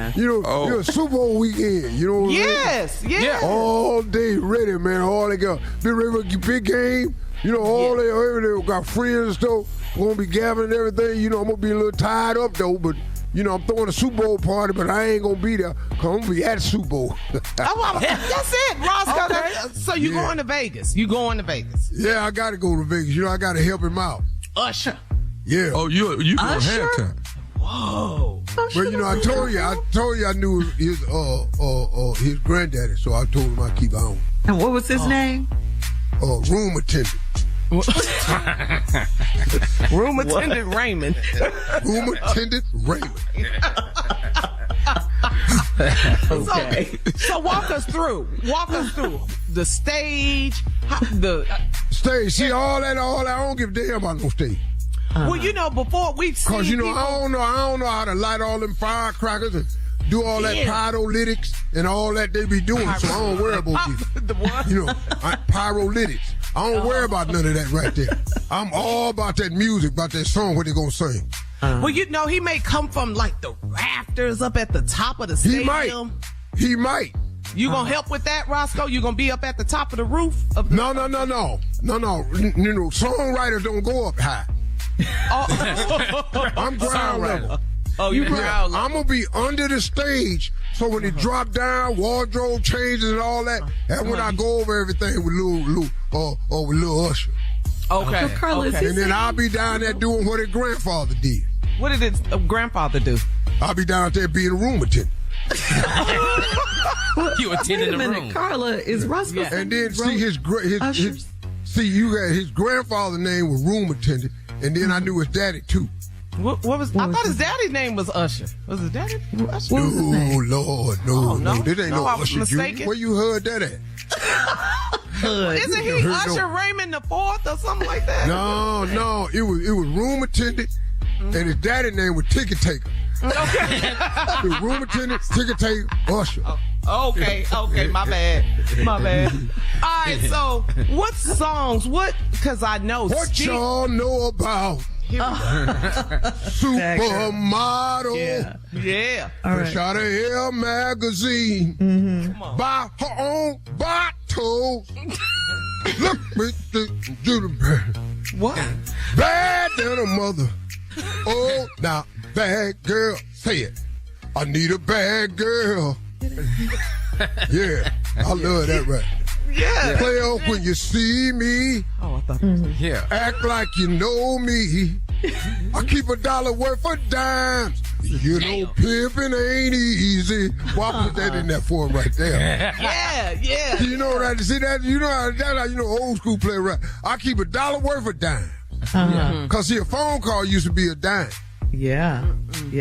a Super Bowl weekend, you know what I'm saying? Yes. All day ready, man. All they got. Be ready for the big game. You know, everything got friends and stuff. We're going to be gathering and everything. You know, I'm going to be a little tied up, though, but, you know, I'm throwing a Super Bowl party, but I ain't going to be there because I'm going to be at the Super Bowl. That's it, Roscoe. Okay. So you going to Vegas? You going to Vegas? Yeah, I got to go to Vegas. You know, I got to help him out. Usher. Yeah. Oh, you going halftime? Whoa. But, you know, I told you I knew his granddaddy, so I told him I'd keep on. And what was his name? Room attendant. Room attendant Raymond. Room attendant Raymond. Okay. So walk us through the stage, Stage. See, all that. I don't give a damn about no stage. Well, you know, before we've seen Cause you know, people, I don't know how to light all them firecrackers and do all that pyrolytics and all that they be doing. So I don't worry about these. The what? You know, pyrolytics. I don't worry about none of that right there. I'm all about that music, about that song, what they gonna sing. Well, you know, he may come from like the rafters up at the top of the stadium. He might. You gonna help with that, Roscoe? You gonna be up at the top of the roof? Of the- No. You know, songwriters don't go up high. I'm ground level. Oh, you ground level. I'm gonna be under the stage, so when it drop down, wardrobe changes and all that, and when I go over everything with Lil Usher. Okay. So, Carla, is he And then I'll be down there doing what his grandfather did. What did his grandfather do? I'll be down there being a room attendant. You attending the room. Carla, is Roscoe? Yeah. And then see his you got his grandfather's name was room attendant, and then I knew his daddy too. What was? I thought his daddy's name was Usher. Was his daddy Usher? Oh Lord, no. This ain't no I was Usher mistaken. Jr. Where you heard that at? Isn't he Usher Raymond the Fourth or something like that? No. It was room attendant, and his daddy name was Ticket Taker. Okay. It was room attendant, Ticket Taker, Usher. Okay, my bad. All right, so what songs? Because I know. What y'all know about Supermodel? Yeah. Fresh out of Elle magazine. Buy her own bottle. Look me do the bad. What? Bad than a mother. Oh, now, bad girl. Say it. I need a bad girl. Yeah, I love that right. Yeah. Play off when you see me. Oh, I thought. Yeah. Act like you know me. I keep $1 worth of dimes. You know, pimping ain't easy. Well, I put that in there for him right there. Yeah. You know that? See that? You know how old school play right. I keep $1 worth of dimes. Cause see, a phone call used to be a dime. Yeah.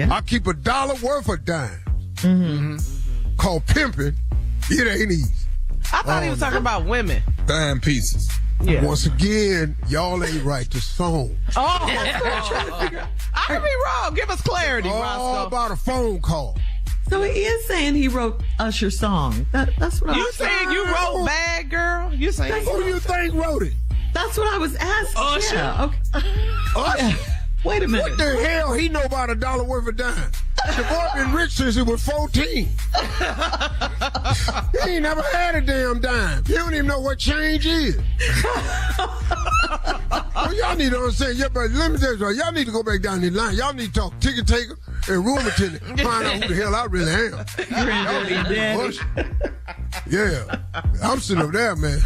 I keep $1 worth of dimes. Called pimping. It ain't easy. I thought he was talking about women. Dime pieces. Yeah. Once again, y'all ain't right the song. I could be wrong. Give us clarity, All Roscoe. about a phone call. So he is saying he wrote Usher's song. That's what You saying you wrote Bad Girl? You saying? Who do you think wrote it? That's what I was asking. Usher. Yeah, okay. Usher. Wait a minute. What the hell he know about $1 worth of dimes? The boy been rich since he was 14. He ain't never had a damn dime. He don't even know what change is. Well, y'all need to understand. Let me tell you something. Y'all need to go back down the line. Y'all need to talk ticket taker and room attendant. Find out who the hell I really am. Yeah, I'm sitting up there, man.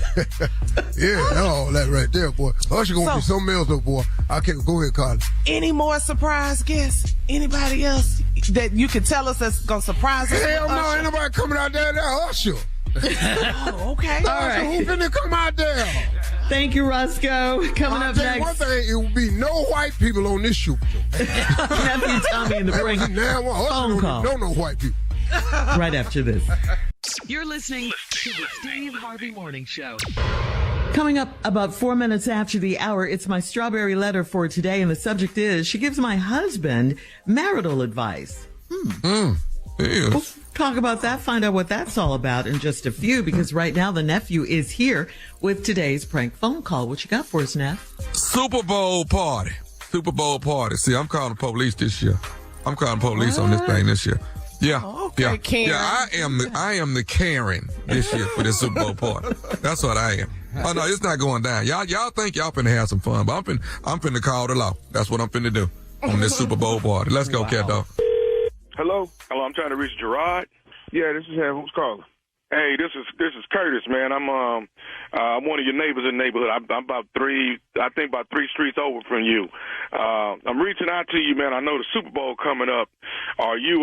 Yeah, all that right there, boy. Usher gonna be something else, though, boy. I can't go ahead, Carly. Any more surprise guests? Anybody else that you can tell us that's gonna surprise us? Hell no, ain't nobody coming out there. That Usher. Oh, okay. All right. Who finna come out there? Thank you, Roscoe. Coming I'll up tell you one next, thing, it will be no white people on this show. nephew Tommy in the break. Now, Phone call. don't know white people. Right after this. You're listening to the Steve Harvey Morning Show. Coming up about 4 minutes after the hour, it's my strawberry letter for today, and the subject is, she gives my husband marital advice. We'll talk about that, find out what that's all about in just a few, because right now the nephew is here with today's prank phone call. What you got for us, Neff? Super Bowl party. Super Bowl party. See, I'm calling the police this year. I'm calling police on this thing this year. Yeah. Okay, yeah. Karen. Yeah, I am the Karen this year for this Super Bowl party. That's what I am. Oh no, it's not going down. Y'all think y'all finna have some fun, but I'm finna call the law. That's what I'm finna do on this Super Bowl party. Let's go, cat dog. Hello, I'm trying to reach Gerard. Yeah, this is him. Who's calling? Hey, this is Curtis, man. I'm one of your neighbors in the neighborhood. I'm about three streets over from you. I'm reaching out to you, man. I know the Super Bowl coming up. Are you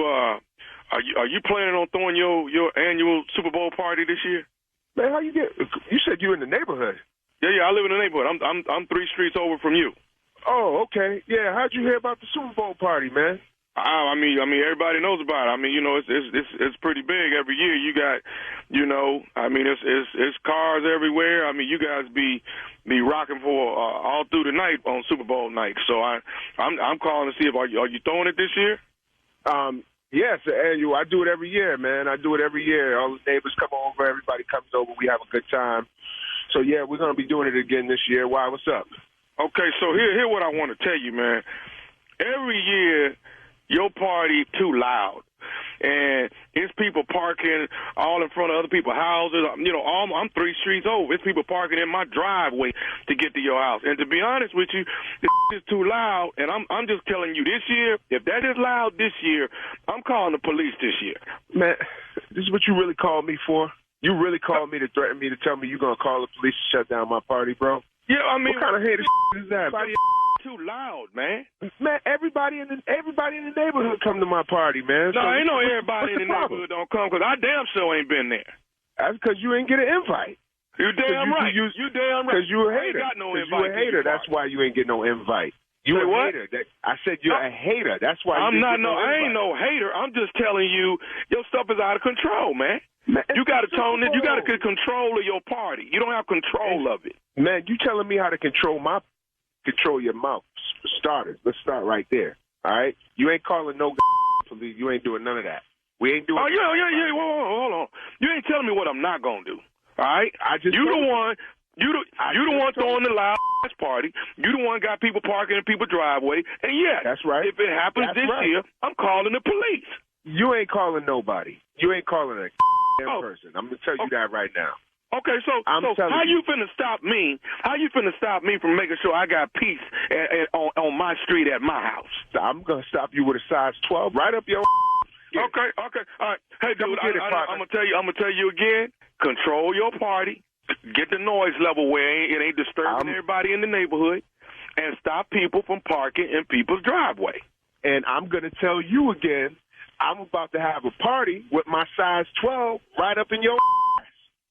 planning on throwing your annual Super Bowl party this year? Man, how you get? You said you in the neighborhood. Yeah, I live in the neighborhood. I'm 3 streets over from you. Oh, okay. Yeah, how'd you hear about the Super Bowl party, man? I mean, everybody knows about it. I mean, it's pretty big every year. You got, it's cars everywhere. I mean, you guys be rocking for all through the night on Super Bowl night. So I'm calling to see if are you throwing it this year? Yes, annual. I do it every year, man. I do it every year. All the neighbors come over. Everybody comes over. We have a good time. So yeah, we're gonna be doing it again this year. Why? What's up? Okay, so here what I want to tell you, man. Every year, your party too loud, and it's people parking all in front of other people's houses. I'm 3 streets over. It's people parking in my driveway to get to your house. And to be honest with you, this is too loud. And I'm just telling you, this year, if that is loud this year, I'm calling the police this year. Man, this is what you really called me for? You really called me to threaten me to tell me you're gonna call the police to shut down my party, bro? Yeah, I mean, what kind of hater is that? Too loud, man. Man, everybody in the neighborhood come to my party, man. No, ain't no everybody in the neighborhood don't come, because I damn sure ain't been there. That's because you ain't get an invite. You damn right. You damn right. Because you a hater. I ain't got no invite. You a hater. That's why you ain't get no invite. You a hater. I said you're a hater. That's why I ain't no hater. I'm just telling you, your stuff is out of control, man. You got to tone it. You got to get control of your party. You don't have control of it. Man, you telling me how to control your mouth, for starters. Let's start right there, all right? You ain't calling no police. You ain't doing none of that. We ain't doing. Oh yeah. Hold on. You ain't telling me what I'm not gonna do, all right? You the one throwing the loud party. You the one got people parking in people's driveway. And yes, that's right. If it happens this year, I'm calling the police. You ain't calling nobody. You ain't calling a person. I'm gonna tell you that right now. Okay, so how you finna stop me? How you finna stop me from making sure I got peace on my street at my house? I'm gonna stop you with a size 12 right up your. Okay, all right. Hey, dude, I'm gonna tell you again. Control your party. Get the noise level where it ain't disturbing everybody in the neighborhood, and stop people from parking in people's driveway. And I'm gonna tell you again. I'm about to have a party with my size 12 right up in your.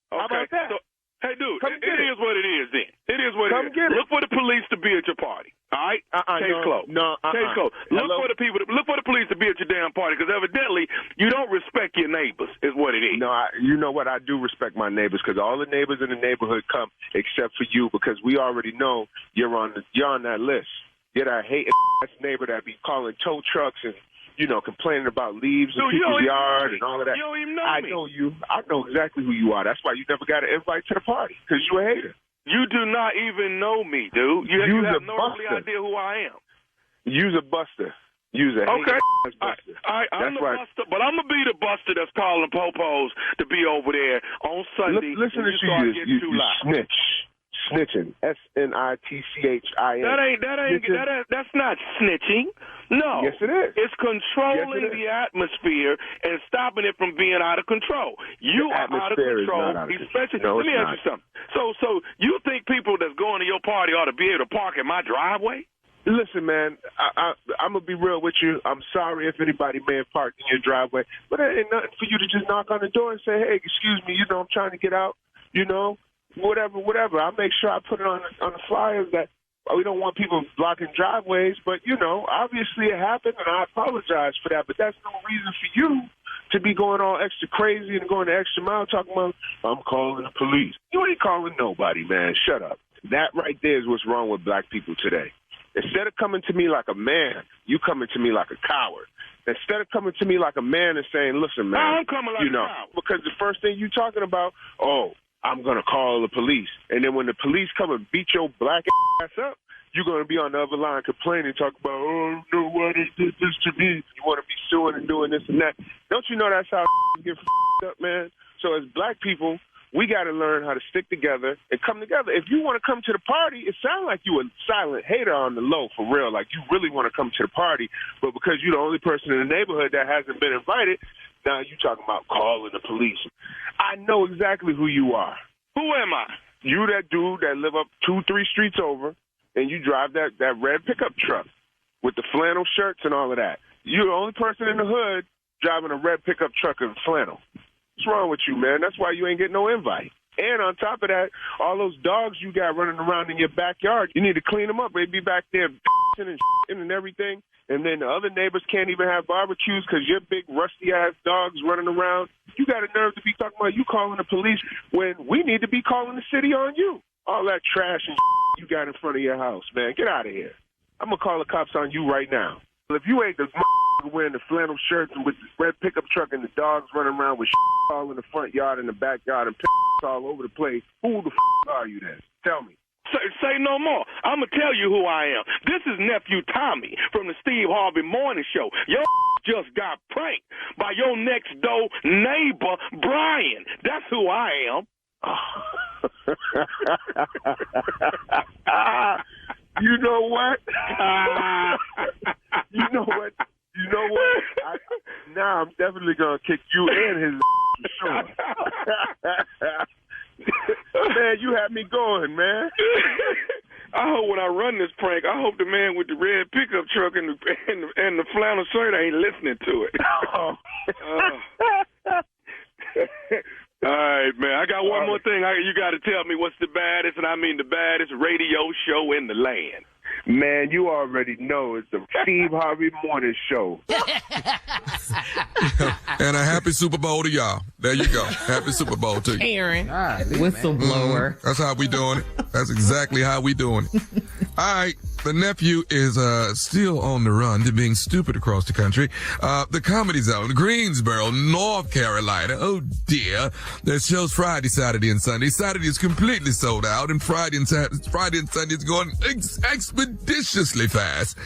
How about that? So, hey, dude, it is what it is then. It is what it is. Look for the police to be at your party. All right? Case closed. Case closed. Look for the police to be at your damn party, because evidently you don't respect your neighbors is what it is. No, you know what? I do respect my neighbors, because all the neighbors in the neighborhood come except for you, because we already know you're on that list. You're that hating neighbor that be calling tow trucks and complaining about leaves in people's yard and all of that. You don't even know me. I know you. I know exactly who you are. That's why you never got an invite to the party, because you a hater. You do not even know me, dude. You have no really idea who I am. You's a buster. You's a hater. Buster. I'm the buster, but I'm going to be the buster that's calling popos to be over there on Sunday. Listen to you snitch. Snitching. SNITCHIN. That's not snitching. No. Yes, it is. It's controlling the atmosphere and stopping it from being out of control. You are out of control. Especially, let me ask you something. So you think people that's going to your party ought to be able to park in my driveway? Listen, man, I'm going to be real with you. I'm sorry if anybody may have parked in your driveway, but it ain't nothing for you to just knock on the door and say, hey, excuse me, I'm trying to get out, whatever. I'll make sure I put it on the flyers that we don't want people blocking driveways, but, obviously it happened, and I apologize for that, but that's no reason for you to be going all extra crazy and going the extra mile talking about, I'm calling the police. You ain't calling nobody, man. Shut up. That right there is what's wrong with black people today. Instead of coming to me like a man, you coming to me like a coward. Instead of coming to me like a man and saying, listen, man, I'm coming like a coward. Because the first thing you talking about, I'm going to call the police. And then when the police come and beat your black ass up, you're going to be on the other line complaining, talk about, oh, no, why they did this to me? You want to be suing and doing this and that. Don't you know that's how get up, man? So as black people, we got to learn how to stick together and come together. If you want to come to the party, it sounds like you a silent hater on the low, for real. Like you really want to come to the party, but because you're the only person in the neighborhood that hasn't been invited, now you talking about calling the police. I know exactly who you are. Who am I? You that dude that live up 2-3 streets over, and you drive that red pickup truck with the flannel shirts and all of that. You're the only person in the hood driving a red pickup truck and flannel. What's wrong with you, man? That's why you ain't getting no invite. And on top of that, all those dogs you got running around in your backyard, you need to clean them up. They be back there and everything. And then the other neighbors can't even have barbecues because your big rusty-ass dogs running around. You got a nerve to be talking about you calling the police when we need to be calling the city on you. All that trash and you got in front of your house, man. Get out of here. I'm going to call the cops on you right now. If you ain't the wearing the flannel shirts and with the red pickup truck and the dogs running around with all in the front yard and the backyard and all over the place, who the are you then? Tell me. Say no more. I'm going to tell you who I am. This is nephew Tommy from the Steve Harvey Morning Show. Your just got pranked by your next door neighbor, Brian. That's who I am. You know what? You know what? Now I'm definitely going to kick you and his for sure. Man, you had me going, man. I hope when I run this prank, I hope the man with the red pickup truck and the flannel shirt ain't listening to it. All right, man. I got one more thing. You got to tell me what's the baddest, and I mean the baddest radio show in the land. Man, you already know it's the Steve Harvey Morning Show. And a happy Super Bowl to y'all. There you go. Happy Super Bowl to you. Aaron, whistleblower. That's how we doing it. That's exactly how we doing it. All right. The nephew is still on the run to being stupid across the country. The Comedy Zone, Greensboro, North Carolina. Oh, dear. Their show's Friday, Saturday, and Sunday. Saturday is completely sold out, and Friday and Sunday is going expeditiously fast.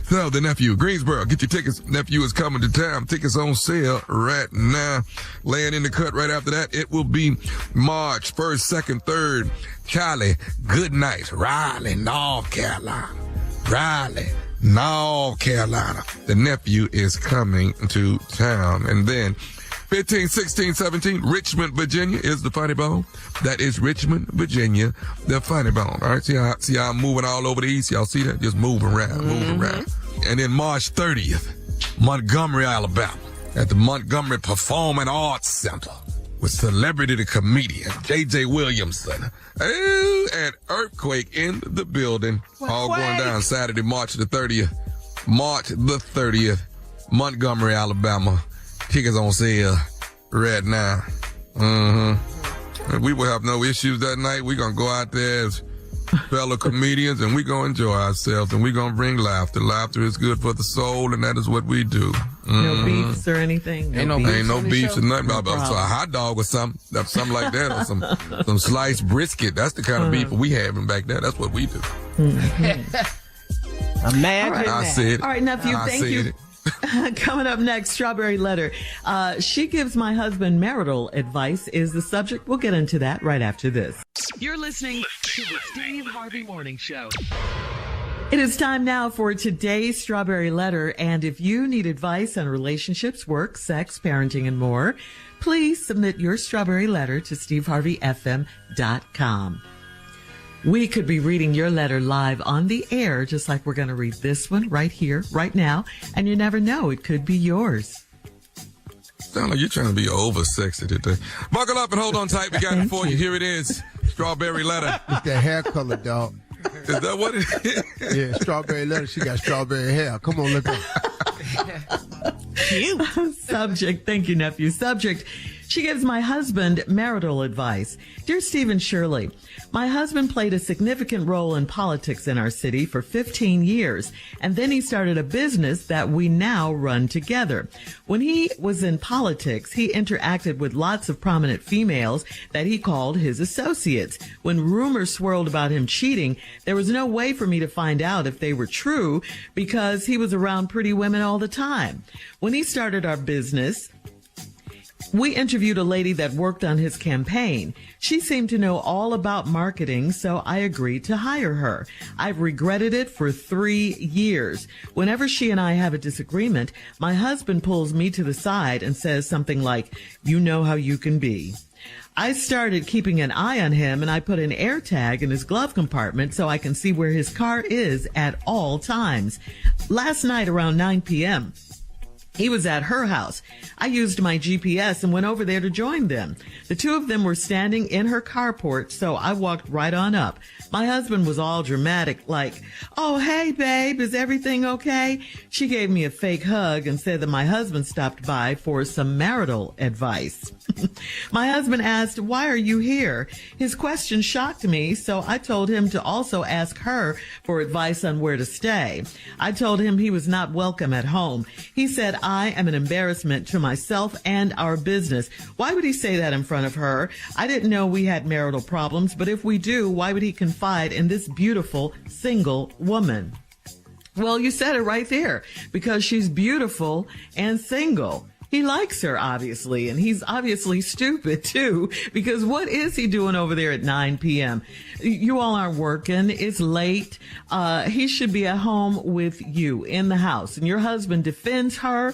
So, the nephew, Greensboro, get your tickets. Nephew is coming to town. Tickets on sale right now. Laying in the cut right after that, it will be March 1st, 2nd, 3rd. Cali, good night. Raleigh, North Carolina. Raleigh, North Carolina. The nephew is coming to town. And then 15, 16, 17, Richmond, Virginia is the Funny Bone. That is Richmond, Virginia, the Funny Bone. All right, see how I'm moving all over the east? Y'all see that? Just moving around. And then March 30th, Montgomery, Alabama, at the Montgomery Performing Arts Center with celebrity the comedian J.J. Williamson. Oh, and earthquake in the building. All going down Saturday, March the 30th. March the 30th, Montgomery, Alabama. Tickets on sale right now. And we will have no issues that night. We're going to go out there as fellow comedians and we're going to enjoy ourselves and we're going to bring laughter. Laughter is good for the soul and that is what we do. No beefs or anything? Ain't no beefs or nothing. So a hot dog or something like that or some sliced brisket. That's the kind of beef we having back there. That's what we do. Imagine that. I said it. All right, nephew, thank you. Coming up next, Strawberry Letter. She gives my husband marital advice is the subject. We'll get into that right after this. You're listening to the Steve Harvey Morning Show. It is time now for today's Strawberry Letter. And if you need advice on relationships, work, sex, parenting, and more, please submit your Strawberry Letter to steveharveyfm.com. We could be reading your letter live on the air, just like we're going to read this one right here, right now. And you never know, it could be yours. Sound like you're trying to be over sexy today. Buckle up and hold on tight. We got it for you. Here it is. Strawberry Letter. It's that hair color, dog. Is that what it is? Yeah, Strawberry Letter. She got strawberry hair. Come on, look up. Cute. Subject. Thank you, nephew. Subject. She gives my husband marital advice. Dear Stephen Shirley, my husband played a significant role in politics in our city for 15 years, and then he started a business that we now run together. When he was in politics, he interacted with lots of prominent females that he called his associates. When rumors swirled about him cheating, there was no way for me to find out if they were true because he was around pretty women all the time. When he started our business, we interviewed a lady that worked on his campaign. She seemed to know all about marketing, so I agreed to hire her. I've regretted it for 3 years. Whenever she and I have a disagreement, my husband pulls me to the side and says something like, "You know how you can be." I started keeping an eye on him, and I put an air tag in his glove compartment so I can see where his car is at all times. Last night around 9 p.m., he was at her house. I used my GPS and went over there to join them. The two of them were standing in her carport, so I walked right on up. My husband was all dramatic, like, "Oh, hey, babe, is everything okay?" She gave me a fake hug and said that my husband stopped by for some marital advice. My husband asked, "Why are you here?" His question shocked me, so I told him to also ask her for advice on where to stay. I told him he was not welcome at home. He said, "I am an embarrassment to myself and our business." Why would he say that in front of her? I didn't know we had marital problems, but if we do, why would he confide in this beautiful single woman? Well, you said it right there, because she's beautiful and single. He likes her, obviously, and he's obviously stupid, too, because what is he doing over there at 9 p.m.? You all aren't working. It's late. He should be at home with you in the house, and your husband defends her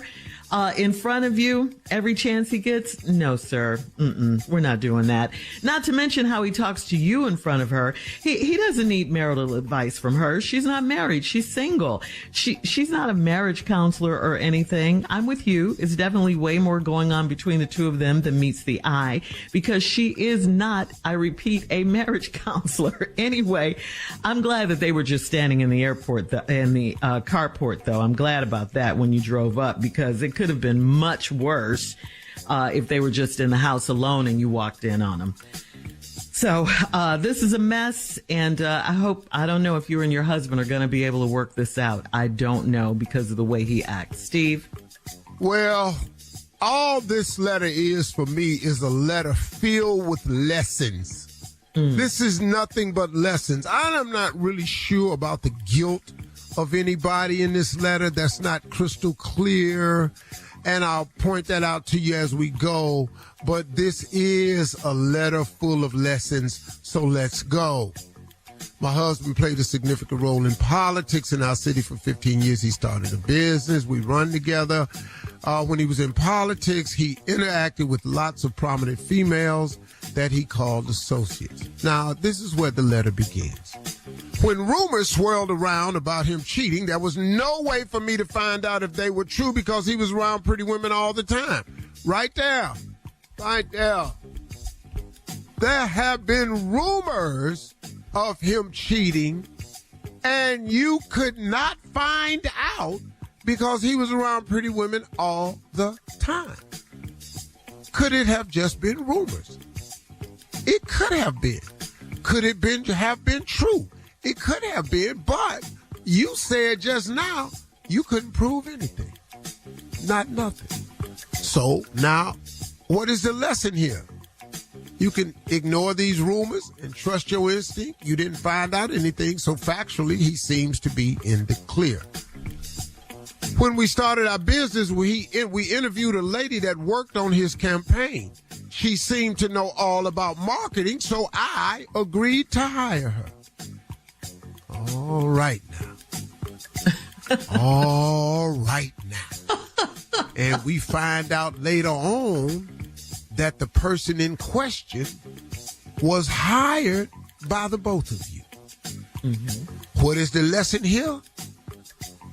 in front of you every chance he gets. No, sir. We're not doing that. Not to mention how he talks to you in front of her. He doesn't need marital advice from her. She's not married. She's single. She's not a marriage counselor or anything. I'm with you. It's definitely way more going on between the two of them than meets the eye, because she is not, I repeat, a marriage counselor. Anyway, I'm glad that they were just standing in the airport, in the carport, though. I'm glad about that when you drove up, because it could have been much worse if they were just in the house alone and you walked in on them. So this is a mess, and I don't know if you and your husband are going to be able to work this out. I don't know, because of the way he acts. Steve? Well, all this letter is for me is a letter filled with lessons. This is nothing but lessons. I'm not really sure about the guilt of anybody in this letter. That's not crystal clear, and I'll point that out to you as we go. But this is a letter full of lessons, so let's go. My husband played a significant role in politics in our city for 15 years. He started a business. We run together. When he was in politics, he interacted with lots of prominent females that he called associates. Now, this is where the letter begins. When rumors swirled around about him cheating, there was no way for me to find out if they were true, because he was around pretty women all the time. Right there. Right there. There have been rumors of him cheating, and you could not find out because he was around pretty women all the time. Could it have just been rumors? It could have been. Could it have been true? It could have been, but you said just now you couldn't prove anything. Not nothing. So now, what is the lesson here? You can ignore these rumors and trust your instinct. You didn't find out anything, so factually, he seems to be in the clear. When we started our business, we interviewed a lady that worked on his campaign. She seemed to know all about marketing, so I agreed to hire her. All right now. All right now. And we find out later on that the person in question was hired by the both of you. Mm-hmm. What is the lesson here?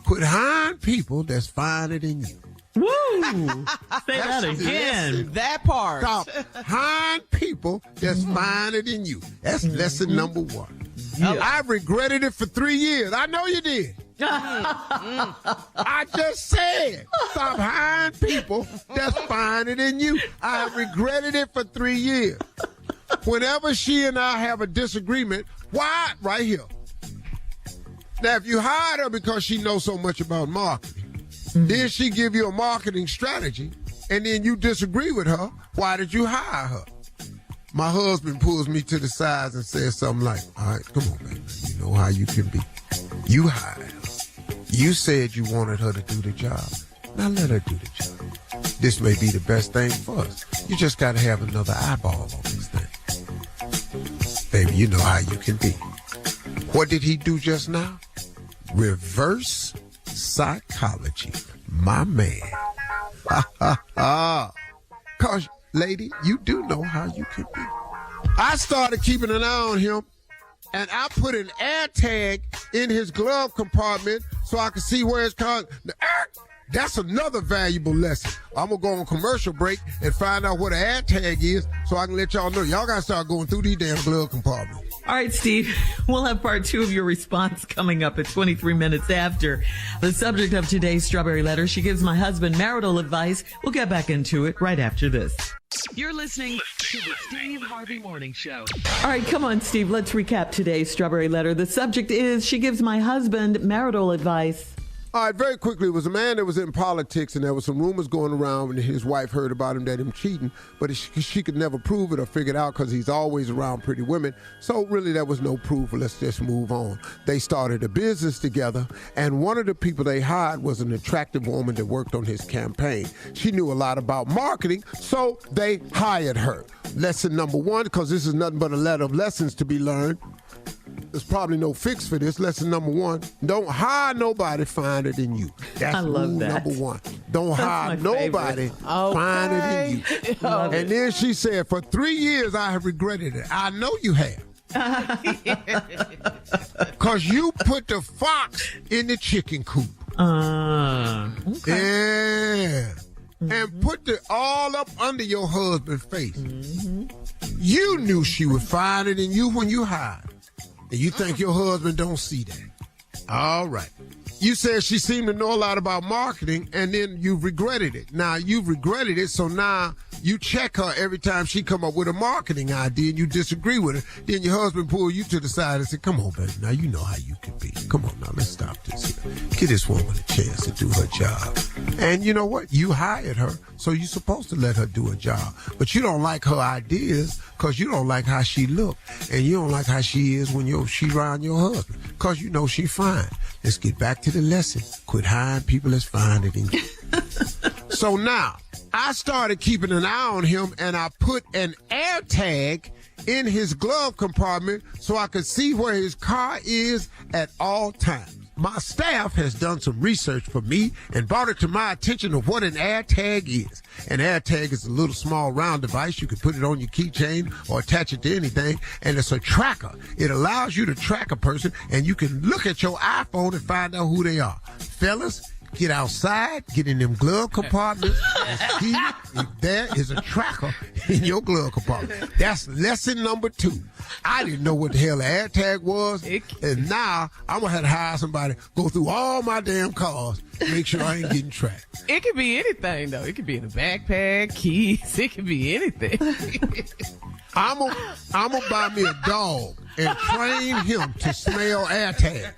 Quit hiring people that's finer than you. Woo! Say that again. That part. Stop hiring people that's finer than you. That's lesson number one. Yeah. I regretted it for 3 years. I know you did. I just said, stop hiring people that's finer than you. I have regretted it for 3 years. Whenever she and I have a disagreement, why? Right here. Now, if you hired her because she knows so much about marketing, then she give you a marketing strategy, and then you disagree with her, why did you hire her? My husband pulls me to the side and says something like, all right, come on, baby. You know how you can be. You hired her. You said you wanted her to do the job. Now let her do the job. This may be the best thing for us. You just got to have another eyeball on this thing. Baby, you know how you can be. What did he do just now? Reverse psychology. My man. Ha, ha, ha. 'Cause, lady, you do know how you can be. I started keeping an eye on him, and I put an air tag in his glove compartment so I could see where his car. That's another valuable lesson. I'm going to go on commercial break and find out what an air tag is so I can let y'all know. Y'all got to start going through these damn glove compartments. All right, Steve, we'll have part 2 of your response coming up at 23 minutes after. The subject of today's Strawberry Letter, she gives my husband marital advice. We'll get back into it right after this. You're listening to the Steve Harvey Morning Show. All right, come on, Steve. Let's recap today's Strawberry Letter. The subject is, she gives my husband marital advice. All right, very quickly, it was a man that was in politics, and there was some rumors going around when his wife heard about him that him cheating, but she could never prove it or figure it out because he's always around pretty women. So really, there was no proof. Let's just move on. They started a business together, and one of the people they hired was an attractive woman that worked on his campaign. She knew a lot about marketing, so they hired her. Lesson number 1, because this is nothing but a letter of lessons to be learned. There's probably no fix for this. Lesson number 1, don't hire nobody finer than you. That's I love rule that. number 1. Don't hire nobody finer than you. And then she said, for 3 years I have regretted it. I know you have. Because you put the fox in the chicken coop. Okay. Yeah. And put it all up under your husband's face. You knew she was finer than you when you hired. And you think your husband don't see that. All right. You said she seemed to know a lot about marketing, and then you've regretted it. Now, you've regretted it, so now you check her every time she come up with a marketing idea and you disagree with her. Then your husband pull you to the side and say, come on, baby, now you know how you can be. Come on now, let's stop this here. Give this woman a chance to do her job. And you know what? You hired her, so you're supposed to let her do her job. But you don't like her ideas because you don't like how she look. And you don't like how she is when she around your husband because you know she fine. Let's get back to the lesson. Quit hiring people that's finer than you. So now, I started keeping an eye on him, and I put an air tag in his glove compartment so I could see where his car is at all times. My staff has done some research for me and brought it to my attention of what an air tag is. An air tag is a little small round device. You can put it on your keychain or attach it to anything, and it's a tracker. It allows you to track a person, and you can look at your iPhone and find out who they are. Fellas, get outside, get in them glove compartments, and see if there is a tracker in your glove compartment. That's lesson number 2. I didn't know what the hell an air tag was, and now I'm going to have to hire somebody, go through all my damn cars, make sure I ain't getting tracked. It could be anything, though. It could be in a backpack, keys. It could be anything. I'm gonna buy me a dog and train him to smell air tags.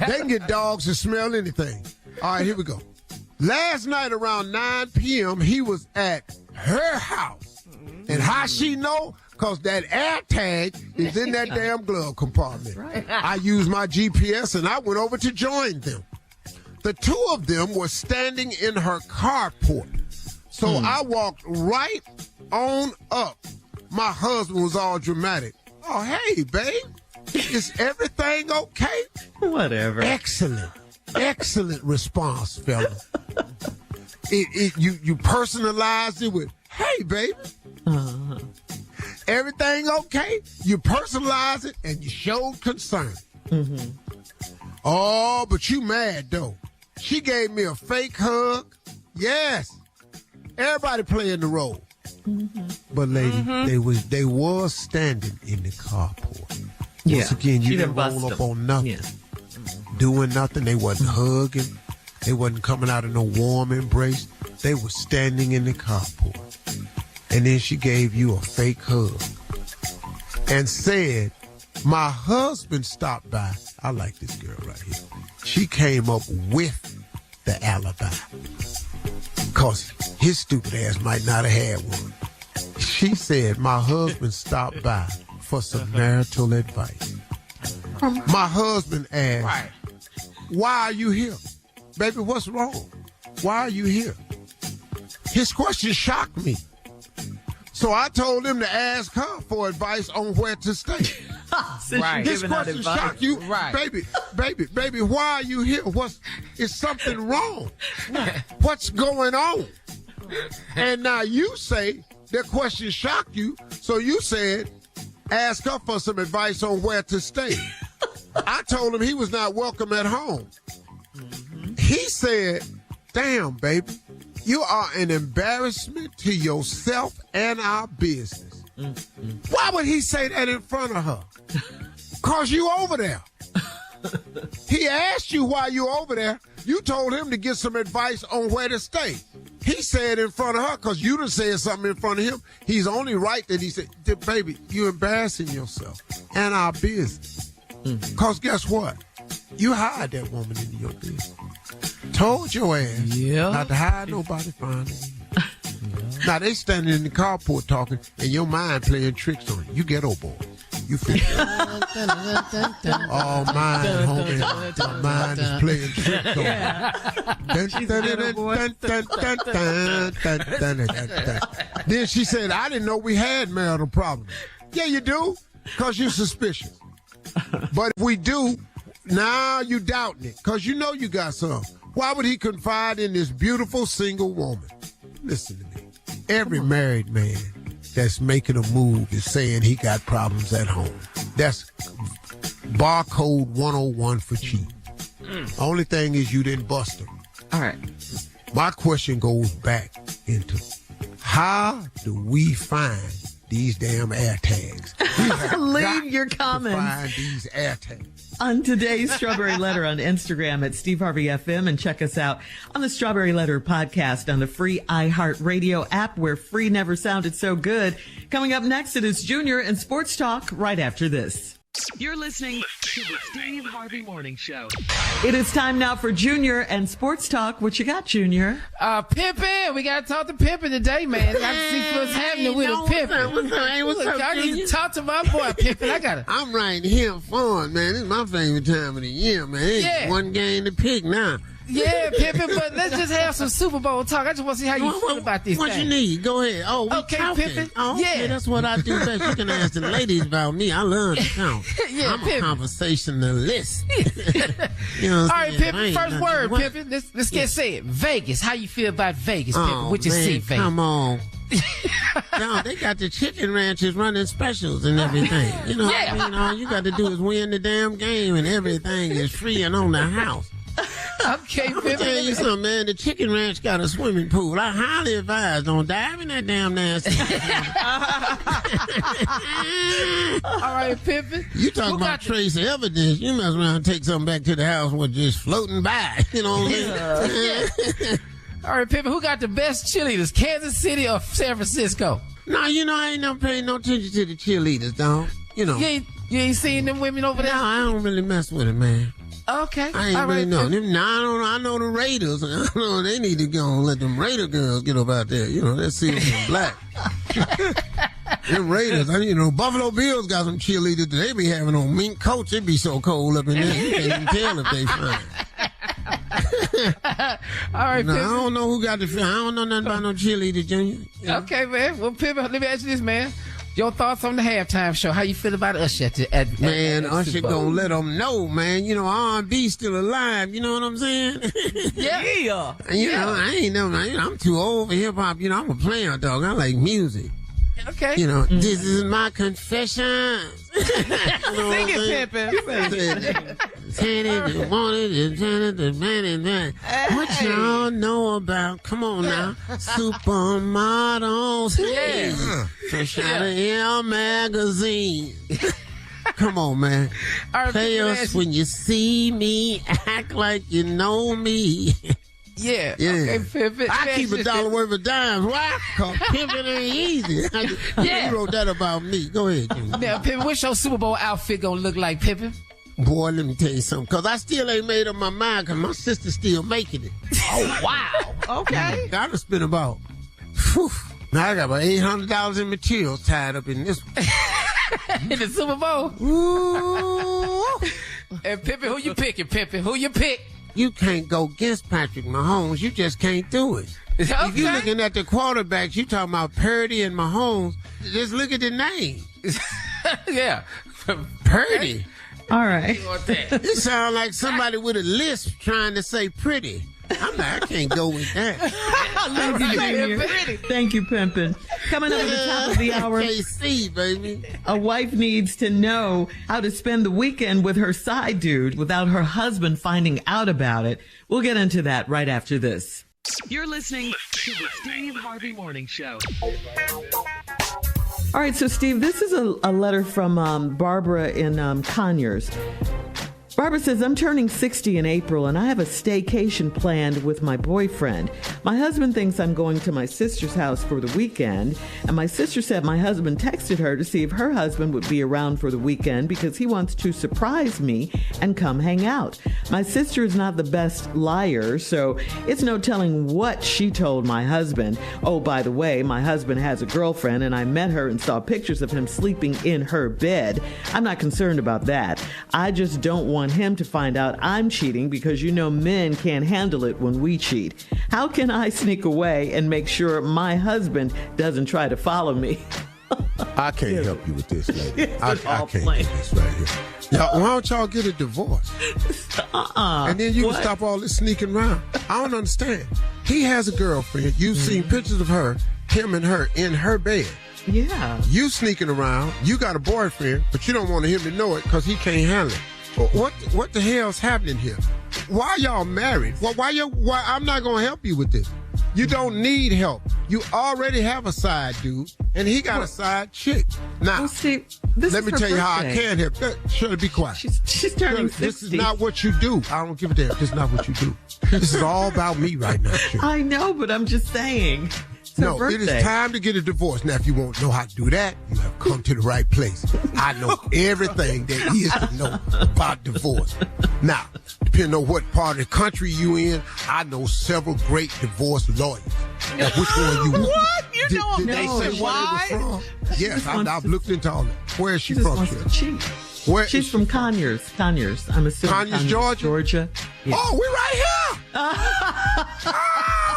They can get dogs to smell anything. All right, here we go. Last night around 9 p.m., he was at her house. And how she know? Because that air tag is in that damn glove compartment. Right. I used my GPS, and I went over to join them. The 2 of them were standing in her carport. So I walked right on up. My husband was all dramatic. Oh, hey, babe. Is everything okay? Whatever. Excellent response, fella. You personalized it with, hey, baby. Everything okay? You personalized it and you showed concern. Oh, but you mad, though. She gave me a fake hug. Yes. Everybody playing the role. But, lady, they was standing in the carport. Once again, you didn't roll up on nothing. doing nothing. They wasn't hugging. They wasn't coming out of no warm embrace. They were standing in the carport. And then she gave you a fake hug and said, my husband stopped by. I like this girl right here. She came up with the alibi because his stupid ass might not have had one. She said, my husband stopped by for some marital advice. My husband asked, why are you here? Baby, what's wrong? Why are you here? His question shocked me. So I told him to ask her for advice on where to stay. His question shocked you. Baby, why are you here? Is something wrong? What's going on? And now you say the question shocked you, so you said, ask her for some advice on where to stay. I told him he was not welcome at home. He said, damn, baby, you are an embarrassment to yourself and our business. Why would he say that in front of her? Because you over there. He asked you why you over there. You told him to get some advice on where to stay. He said in front of her because you done said something in front of him. He's only right that he said, baby, you're embarrassing yourself and our business. Because guess what? You hired that woman into your business. Told your ass not to hire nobody finding you. Now they standing in the carport talking and your mind playing tricks on you. You ghetto boy. You feel all mine, homie. My mind is playing tricks on you. Then she said, I didn't know we had marital problems. Yeah, you do, because you're suspicious. But if we do, now you doubting it, because you know you got some. Why would he confide in this beautiful single woman? Listen to me. Every married man that's making a move is saying he got problems at home. That's barcode 101 for cheating. Only thing is you didn't bust them. All right. My question goes back into how do we find these damn air tags? Leave your comments. Find these air tags. On today's Strawberry Letter on Instagram at Steve Harvey FM, and check us out on the Strawberry Letter podcast on the free iHeartRadio app, where free never sounded so good. Coming up next, it is Junior and Sports Talk right after this. You're listening to the Steve Harvey Morning Show. It is time now for Junior and Sports Talk. What you got, Junior? Pimpin'. We got to talk to Pimpin' today, man. Got to see what's happening with Pimpin'. What's up, I need to talk to my boy, Pimpin'. I'm right here for it, man. This is my favorite time of the year, man. It's one game to pick now. Yeah, Pimpin', but let's just have some Super Bowl talk. I just want to see how you feel about this What thing. you need? Go ahead. Oh, we okay, talking. Pimpin'. Oh, okay, yeah. That's what I do best. You can ask the ladies about me. I love to count. Yeah, I'm Pimpin'. a conversationalist. You know what All I'm right, saying? Pimpin', first word, Pimpin'. Let's get said. Vegas. How you feel about Vegas, Pimpin'? What you see, Vegas? Come on. No, they got the chicken ranches running specials and everything. You know what I mean? All you got to do is win the damn game and everything is free and on the house. Okay, I'll tell you something, man. The chicken ranch got a swimming pool. I highly advise don't dive in that damn nasty. All right, Pimpin'. You talking about trace evidence. You mess around and take something back to the house with just floating by. You know what I mean? All right, Pimpin', who got the best cheerleaders, Kansas City or San Francisco? No, you know, I ain't never paid no attention to the cheerleaders, dog. You know. You ain't seen them women over there? No, I don't really mess with it, man. Okay. I ain't really know. I know the Raiders. I know they need to go and let them Raider girls get up out there. You know, they're silver and black. Them Raiders, Buffalo Bills got some cheerleaders. They be having on mink coats. It be so cold up in there. You can't even tell if they fine. All right, no, Pimpin'. I don't know who got the. I don't know nothing about no cheerleaders, Junior. You know? Okay, man. Well, Pimpin', let me ask you this, man. Your thoughts on the halftime show? How you feel about Usher at Usher gonna let them know, man. You know, R&B still alive. You know what I'm saying? Yeah. You know, I ain't never. I'm too old for hip hop. You know, I'm a player, dog. I like music. Okay. You know, this is my confession. Sing it, Pimpin'. What y'all know about? Come on now, supermodels. Yeah. Fresh out of Elle magazine. Come on, man. Right, Play us when you see me, act like you know me. Yeah. Yeah. Okay, I keep a dollar worth of dimes. Why? Because pimping ain't easy. Yeah. You wrote that about me. Go ahead, Jimmy. Now, Pimpin', what's your Super Bowl outfit gonna look like, Pimpin'? Boy, let me tell you something. Because I still ain't made up my mind because my sister's still making it. Oh, wow. Okay. Gotta spend about, now I got about $800 in materials tied up in this one. In the Super Bowl? Ooh. And Pimpin', who you picking, Pimpin'? Who you pick? You can't go against Patrick Mahomes. You just can't do it. Okay. If you're looking at the quarterbacks, you talking about Purdy and Mahomes. Just look at the name. Yeah. Purdy. All right. It sounds like somebody with a lisp trying to say pretty. I'm like, I can't go with that. Thank you, Junior. Thank you, Pimpin'. Coming up at the top of the hour, KC, baby. a wife needs to know how to spend the weekend with her side dude without her husband finding out about it. We'll get into that right after this. You're listening to the Steve Harvey Morning Show. All right, so Steve, this is a letter from Barbara in Conyers. Barbara says, I'm turning 60 in April and I have a staycation planned with my boyfriend. My husband thinks I'm going to my sister's house for the weekend. And my sister said my husband texted her to see if her husband would be around for the weekend because he wants to surprise me and come hang out. My sister is not the best liar, so it's no telling what she told my husband. Oh, by the way, my husband has a girlfriend and I met her and saw pictures of him sleeping in her bed. I'm not concerned about that. I just don't want him to find out I'm cheating because you know men can't handle it when we cheat. How can I sneak away and make sure my husband doesn't try to follow me? I can't help you with this, lady. I can't do this right here. Y'all, why don't y'all get a divorce? And then you can stop all this sneaking around. I don't understand. He has a girlfriend. You've seen pictures of her, him and her in her bed. Yeah. You sneaking around. You got a boyfriend, but you don't want him to know it because he can't handle it. What the hell's happening here? Why y'all married? Why I'm not gonna help you with this. You don't need help. You already have a side dude, and he got a side chick. Now, let me tell you how I can help. Shirley, be quiet. She's turning 60. This is not what you do. I don't give a damn. This is not what you do. This is all about me right now, Shirley. I know, but I'm just saying. No, it is time to get a divorce. Now, if you won't know how to do that, you have come to the right place. I know everything there is to know about divorce. Now, depending on what part of the country you in, I know several great divorce lawyers. Now, which one you want? What? You know Did they say where they were from? Yes, I've looked into all that. Where is she from, Shirley? She's from Conyers. I'm assuming Conyers, Georgia? Yeah. Oh, we're right here.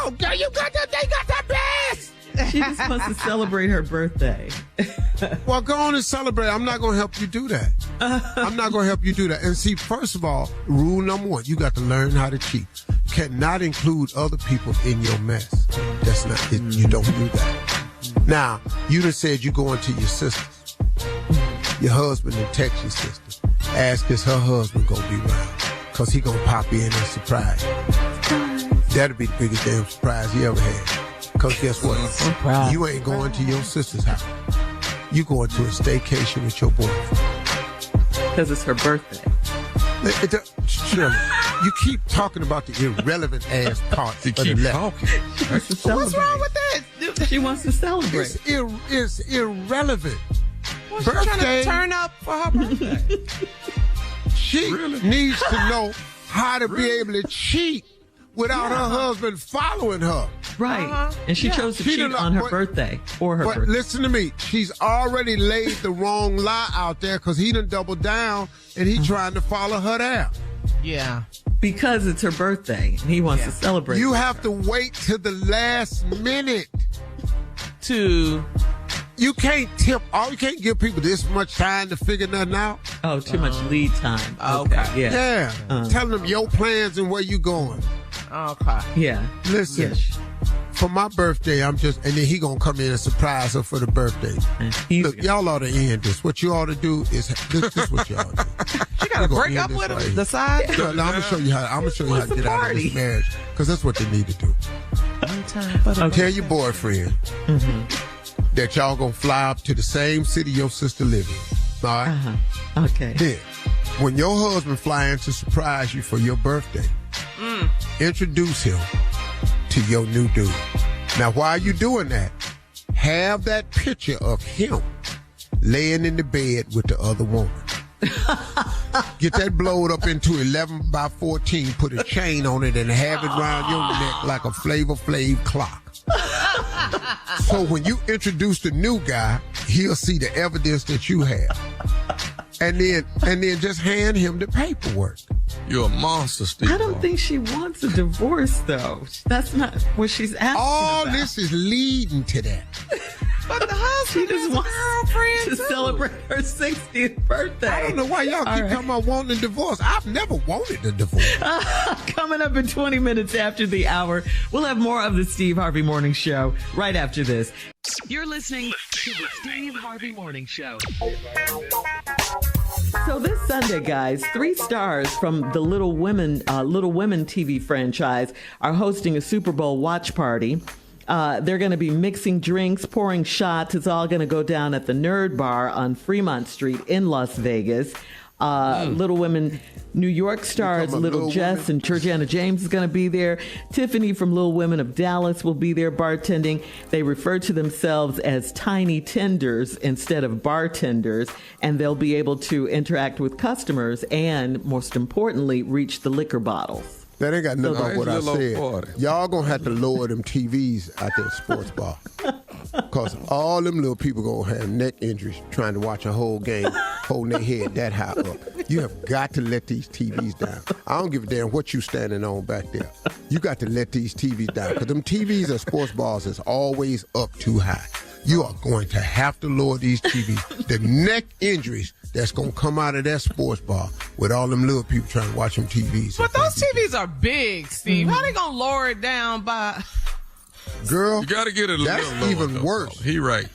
Oh, girl, you got that. They got that best. She just wants to celebrate her birthday. Well, go on and celebrate. I'm not going to help you do that. I'm not going to help you do that. And see, first of all, rule number one, you got to learn how to cheat. Cannot include other people in your mess. That's not it. You don't do that. Now, you done said you going to your sister's. Your husband and text your sister. Ask is her husband going to be around. Because he going to pop in and surprise you. That'll be the biggest damn surprise he ever had. Because guess what? You ain't going to your sister's house. You going to a staycation with your boyfriend. Because it's her birthday. Shirley, you keep talking about the irrelevant ass parts of the letter. What's wrong with that? She wants to celebrate. It's irrelevant. Well, she's trying to turn up for her birthday. She needs to know how to be able to cheat without her husband following her. Right. And she chose to cheat on her birthday or her birthday. But listen to me. She's already laid the wrong lie out there because he done doubled down and he trying to follow her there. Yeah. Because it's her birthday and he wants to celebrate. You have to wait till the last minute to... You can't tip. You can't give people this much time to figure nothing out. Oh, too much lead time. Okay. Yeah. Telling them your plans and where you going. Okay. Yeah. Listen, for my birthday, and then he gonna come in and surprise her for the birthday. Look, y'all ought to end this. What you ought to do is this is what y'all do. She gotta break up with him. Decide. No, I'm gonna show you how. I'm gonna show you how to get out of this marriage because that's what they need to do. Tell your boyfriend that y'all gonna fly up to the same city your sister live in. All right? Uh-huh. Okay. Then, when your husband fly in to surprise you for your birthday, introduce him to your new dude. Now, while you doing that, have that picture of him laying in the bed with the other woman. Get that blowed up into 11 by 14, put a chain on it, and have it around your neck like a Flavor Flav clock. So when you introduce the new guy, he'll see the evidence that you have. And then just hand him the paperwork. You're a monster, Steve. I don't think she wants a divorce, though. That's not what she's asking All about. this is leading to that. But the husband She just is a wants girlfriend to too. celebrate her 60th birthday. I don't know why y'all keep talking about wanting a divorce. I've never wanted a divorce. Coming up in 20 minutes after the hour, we'll have more of the Steve Harvey Morning Show right after this. You're listening to the Steve Harvey Morning Show. So this Sunday, guys, 3 stars from the Little Women TV franchise are hosting a Super Bowl watch party. They're going to be mixing drinks, pouring shots. It's all going to go down at the Nerd Bar on Fremont Street in Las Vegas. Little Women New York stars Little Jess and Georgiana James is going to be there. Tiffany from Little Women of Dallas will be there bartending. They refer to themselves as tiny tenders instead of bartenders, and they'll be able to interact with customers and, most importantly, reach the liquor bottles. That ain't got nothing So about what I nice little said. party. Y'all gonna have to lower them TVs at that sports bar. Because all them little people gonna have neck injuries trying to watch a whole game, holding their head that high up. You have got to let these TVs down. I don't give a damn what you standing on back there. You got to let these TVs down. Because them TVs at sports bars is always up too high. You are going to have to lower these TVs. The neck injuries that's going to come out of that sports bar with all them little people trying to watch them TVs. But those TVs are big, Steve. How they gonna lower it down by? Girl, You got to get it a that's little lower. even though, worse. Paul. He right.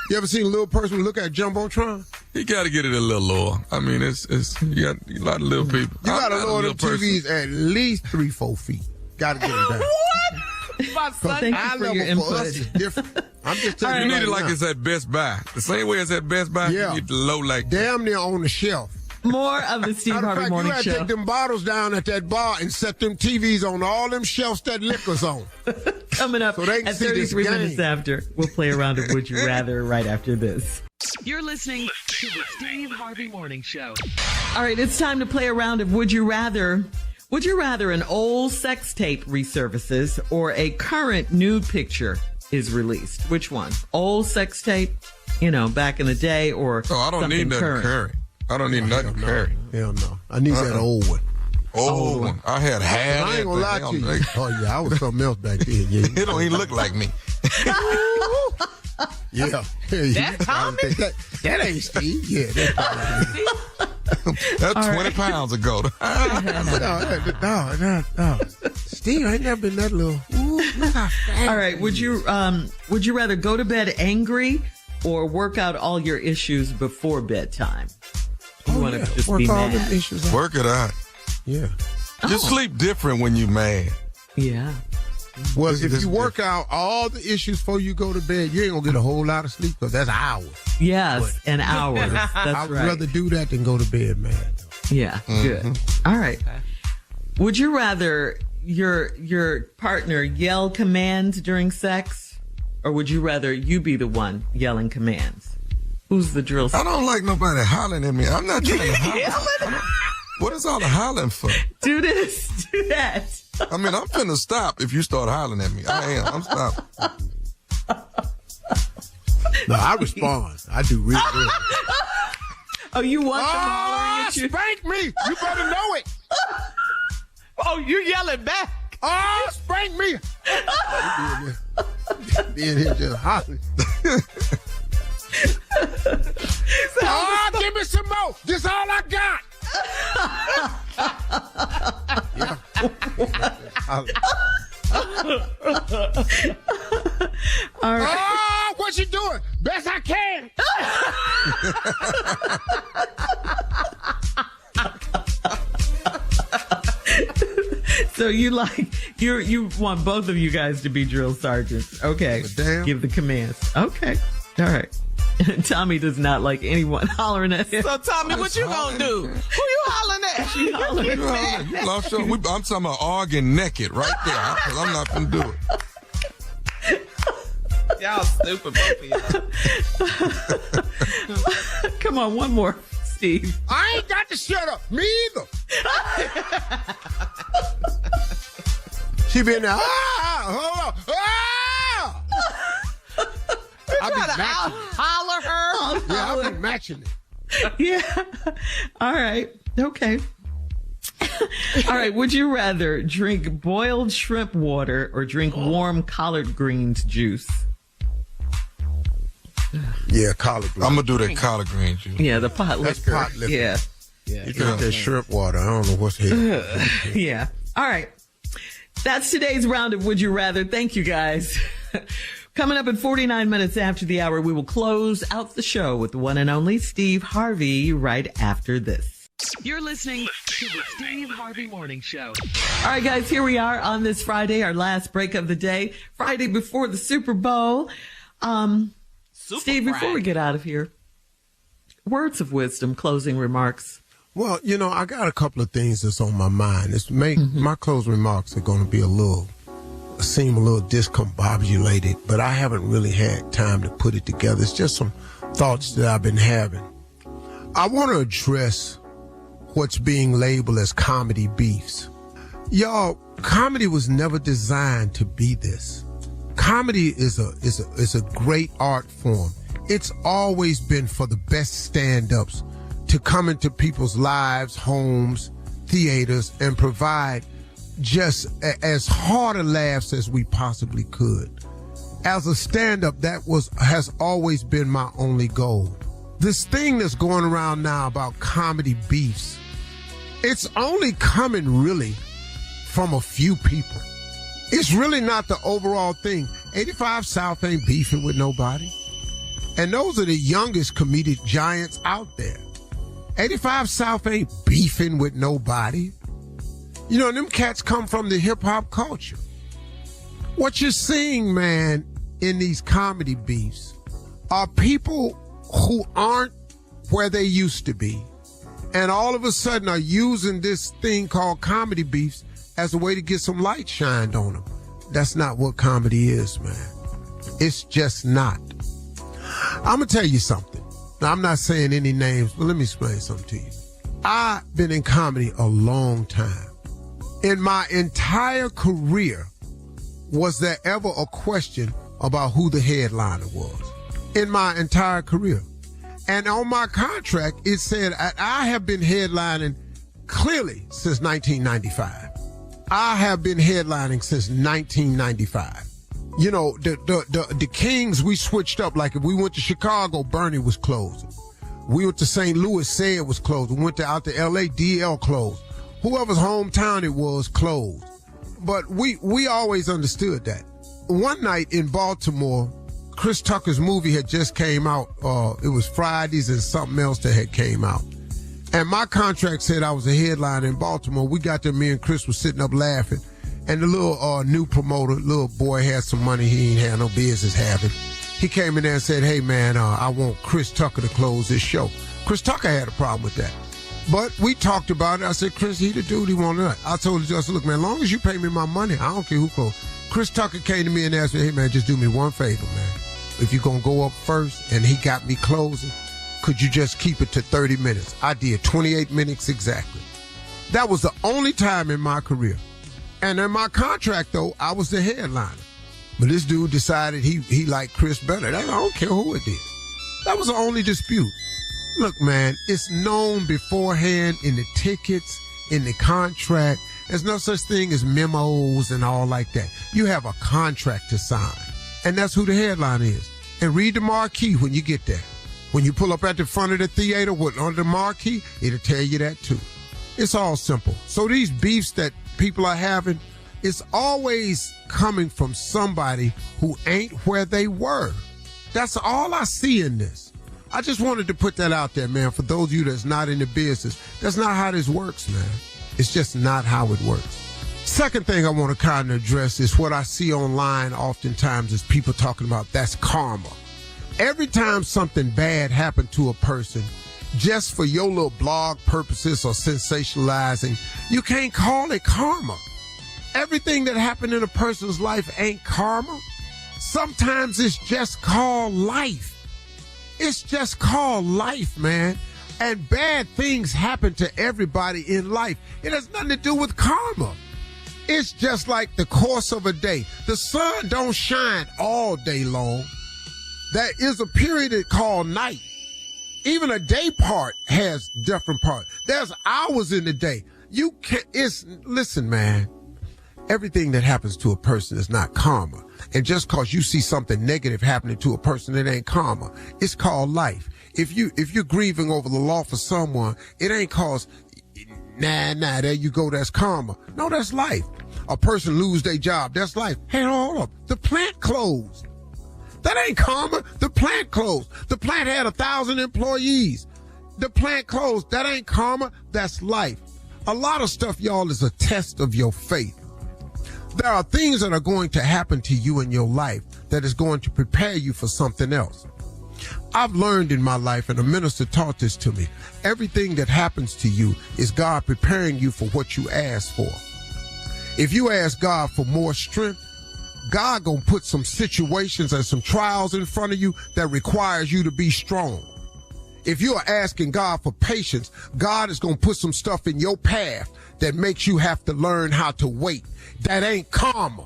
You ever seen a little person look at Jumbotron? He got to get it a little lower. I mean, it's you got a lot of little people. You got to I'm not a lower them little person. TVs at least 3-4 feet. Got to get them down. What? My son, Thank you Eye for your level for us input. is different. I'm just telling You you need it right like now. it's at Best Buy. The same way it's at Best Buy, Yeah. you need to low like that. Damn near on the shelf. More of the Steve Matter of Harvey fact, Morning you gotta Show. take them bottles down at that bar and set them TVs on all them shelves that liquor's on. Coming up So they can at see this 33 game. minutes after. We'll play a round of Would You Rather right after this. You're listening to the Steve Harvey Morning Show. All right, it's time to play a round of Would You Rather. Would you rather an old sex tape resurfaces or a current nude picture is released? Which one? Old sex tape, back in the day, or Oh, I don't something need nothing current? current. I don't need nothing current. Hell no. I need that old one. Old one. I had hair. I ain't gonna lie to you. Like, Oh yeah, I was something else back then. Yeah. it don't even look like me. Yeah. That's Tommy? That ain't Steve. Yeah, that's Tommy. That's 20 pounds ago. No. Steve, I ain't never been that little. Ooh, look how fat. All right, would you rather go to bed angry or work out all your issues before bedtime? You want to just Work be all mad? them issues out. Work it out. Yeah. You sleep different when you mad. Yeah. Well, This if is you work out all the issues before you go to bed, you ain't gonna get a whole lot of sleep because that's hours. Yes, an hour. That's I would right. rather do that than go to bed mad. Yeah, good. All right. Would you rather your partner yell commands during sex, or would you rather you be the one yelling commands? Who's the drill? I don't like nobody hollering at me. I'm not trying to holler. What is all the hollering for? Do this, do that. I mean, I'm finna stop if you start hollering at me. I am. I'm stopping. No, I respond. I do really good. Oh, you want them hollering at you? Spank me! You better know it. oh, you yelling back? Oh, spank me! Being here just hollering. Oh, give me some more. This all I got. Yeah. All right. Oh, what you doing? Best I can. So you want both of you guys to be drill sergeants. Okay. Damn. Give the commands. Okay. All right. Tommy does not like anyone hollering at him. So, Tommy, what you gonna do? Who you hollering at? She hollering at You lost your, I'm talking about arguing naked right there. I'm not gonna do it. Y'all stupid, both of y'all. Come on, one more, Steve. I ain't got to shut up. Me either. She been there. Hold on. I've been matching. Holler her. Yeah, I've been matching it. Yeah. All right. Okay. All right. Would you rather drink boiled shrimp water or drink warm collard greens juice? Yeah, collard greens. I'm gonna do that collard green juice. Yeah, the pot That's liquor. pot liquor. Yeah. You drink that shrimp water. I don't know what's here. Yeah. All right. That's today's round of Would You Rather. Thank you, guys. Coming up at 49 minutes after the hour, we will close out the show with the one and only Steve Harvey right after this. You're listening to the Steve Harvey Morning Show. All right, guys, here we are on this Friday, our last break of the day, Friday before the Super Bowl. Steve, before we get out of here, words of wisdom, closing remarks. Well, I got a couple of things that's on my mind. My closing remarks are going to be seem a little discombobulated, but I haven't really had time to put it together. It's just some thoughts that I've been having. I want to address what's being labeled as comedy beefs. Y'all, comedy was never designed to be this. Comedy is a great art form. It's always been for the best stand-ups to come into people's lives, homes, theaters, and provide just as hard a laughs as we possibly could. As a stand-up, has always been my only goal. This thing that's going around now about comedy beefs, it's only coming really from a few people. It's really not the overall thing. 85 South ain't beefing with nobody. And those are the youngest comedic giants out there. 85 South ain't beefing with nobody. Them cats come from the hip-hop culture. What you're seeing, man, in these comedy beefs are people who aren't where they used to be, and all of a sudden are using this thing called comedy beefs as a way to get some light shined on them. That's not what comedy is, man. It's just not. I'm going to tell you something. Now, I'm not saying any names, but let me explain something to you. I've been in comedy a long time. In my entire career, was there ever a question about who the headliner was? In my entire career. And on my contract, it said I have been headlining clearly since 1995. I have been headlining since 1995. The Kings, we switched up. Like if we went to Chicago, Bernie was closing. We went to St. Louis, Said was closed. We went out to L.A., DL closed. Whoever's hometown it was closed. But we always understood that. One night in Baltimore, Chris Tucker's movie had just came out. It was Fridays and something else that had came out. And my contract said I was a headliner in Baltimore. We got there, me and Chris was sitting up laughing. And the little new promoter, little boy had some money he ain't had no business having. He came in there and said, hey, man, I want Chris Tucker to close this show. Chris Tucker had a problem with that. But we talked about it. I said, Chris, he the dude, he wanted that. I told him, I said, look, man, as long as you pay me my money, I don't care who closed. Chris Tucker came to me and asked me, hey, man, just do me one favor, man. If you're going to go up first and he got me closing, could you just keep it to 30 minutes? I did 28 minutes exactly. That was the only time in my career. And in my contract, though, I was the headliner. But this dude decided he liked Chris better. I don't care who it is. That was the only dispute. Look, man, it's known beforehand in the tickets, in the contract. There's no such thing as memos and all like that. You have a contract to sign. And that's who the headline is. And read the marquee when you get there. When you pull up at the front of the theater on the marquee, it'll tell you that too. It's all simple. So these beefs that people are having, it's always coming from somebody who ain't where they were. That's all I see in this. I just wanted to put that out there, man, for those of you that's not in the business. That's not how this works, man. It's just not how it works. Second thing I want to kind of address is what I see online oftentimes is people talking about that's karma. Every time something bad happened to a person, just for your little blog purposes or sensationalizing, you can't call it karma. Everything that happened in a person's life ain't karma. Sometimes it's just called life. It's just called life, man. And bad things happen to everybody in life. It has nothing to do with karma. It's just like the course of a day. The sun don't shine all day long. There is a period called night. Even a day part has different parts. There's hours in the day. You can't, listen, man, everything that happens to a person is not karma. And just cause you see something negative happening to a person, it ain't karma. It's called life. If you're grieving over the loss of someone, it ain't cause, there you go, that's karma. No, that's life. A person lose their job, that's life. Hey, hold up, the plant closed. That ain't karma. The plant closed. The plant had 1,000 employees. The plant closed. That ain't karma. That's life. A lot of stuff, y'all, is a test of your faith. There are things that are going to happen to you in your life that is going to prepare you for something else. I've learned in my life, and a minister taught this to me, everything that happens to you is God preparing you for what you ask for. If you ask God for more strength, God gonna put some situations and some trials in front of you that requires you to be strong. If you are asking God for patience, God is gonna put some stuff in your path that makes you have to learn how to wait. That ain't karma.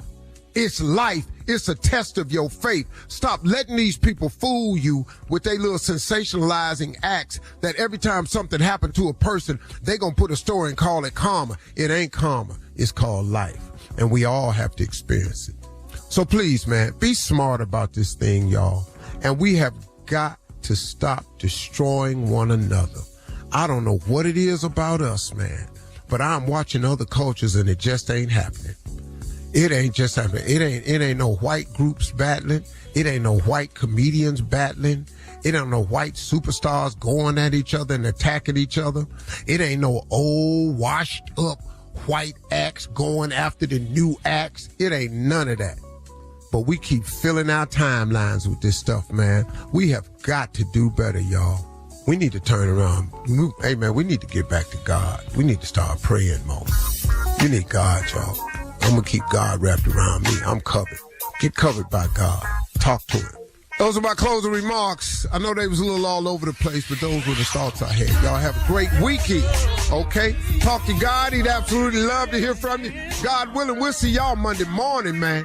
It's life. It's a test of your faith. Stop letting these people fool you with their little sensationalizing acts that every time something happened to a person, they gonna put a story and call it karma. It ain't karma. It's called life. And we all have to experience it. So please, man, be smart about this thing, y'all. And we have got to stop destroying one another. I don't know what it is about us, man, but I'm watching other cultures and it just ain't happening. It ain't just happening. It ain't no white groups battling. It ain't no white comedians battling. It ain't no white superstars going at each other and attacking each other. It ain't no old washed up white acts going after the new acts. It ain't none of that. But we keep filling our timelines with this stuff, man. We have got to do better, y'all. We need to turn around. Hey, man, we need to get back to God. We need to start praying more. You need God, y'all. I'm going to keep God wrapped around me. I'm covered. Get covered by God. Talk to him. Those are my closing remarks. I know they was a little all over the place, but those were the thoughts I had. Y'all have a great weekend, okay? Talk to God. He'd absolutely love to hear from you. God willing, we'll see y'all Monday morning, man.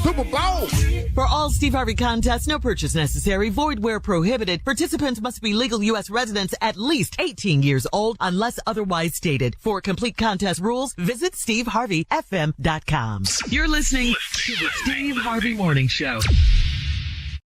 Super Bowl. For all Steve Harvey contests, no purchase necessary, void where prohibited. Participants must be legal U.S. residents at least 18 years old unless otherwise stated. For complete contest rules, visit SteveHarveyFM.com. You're listening to the Steve Harvey Morning Show.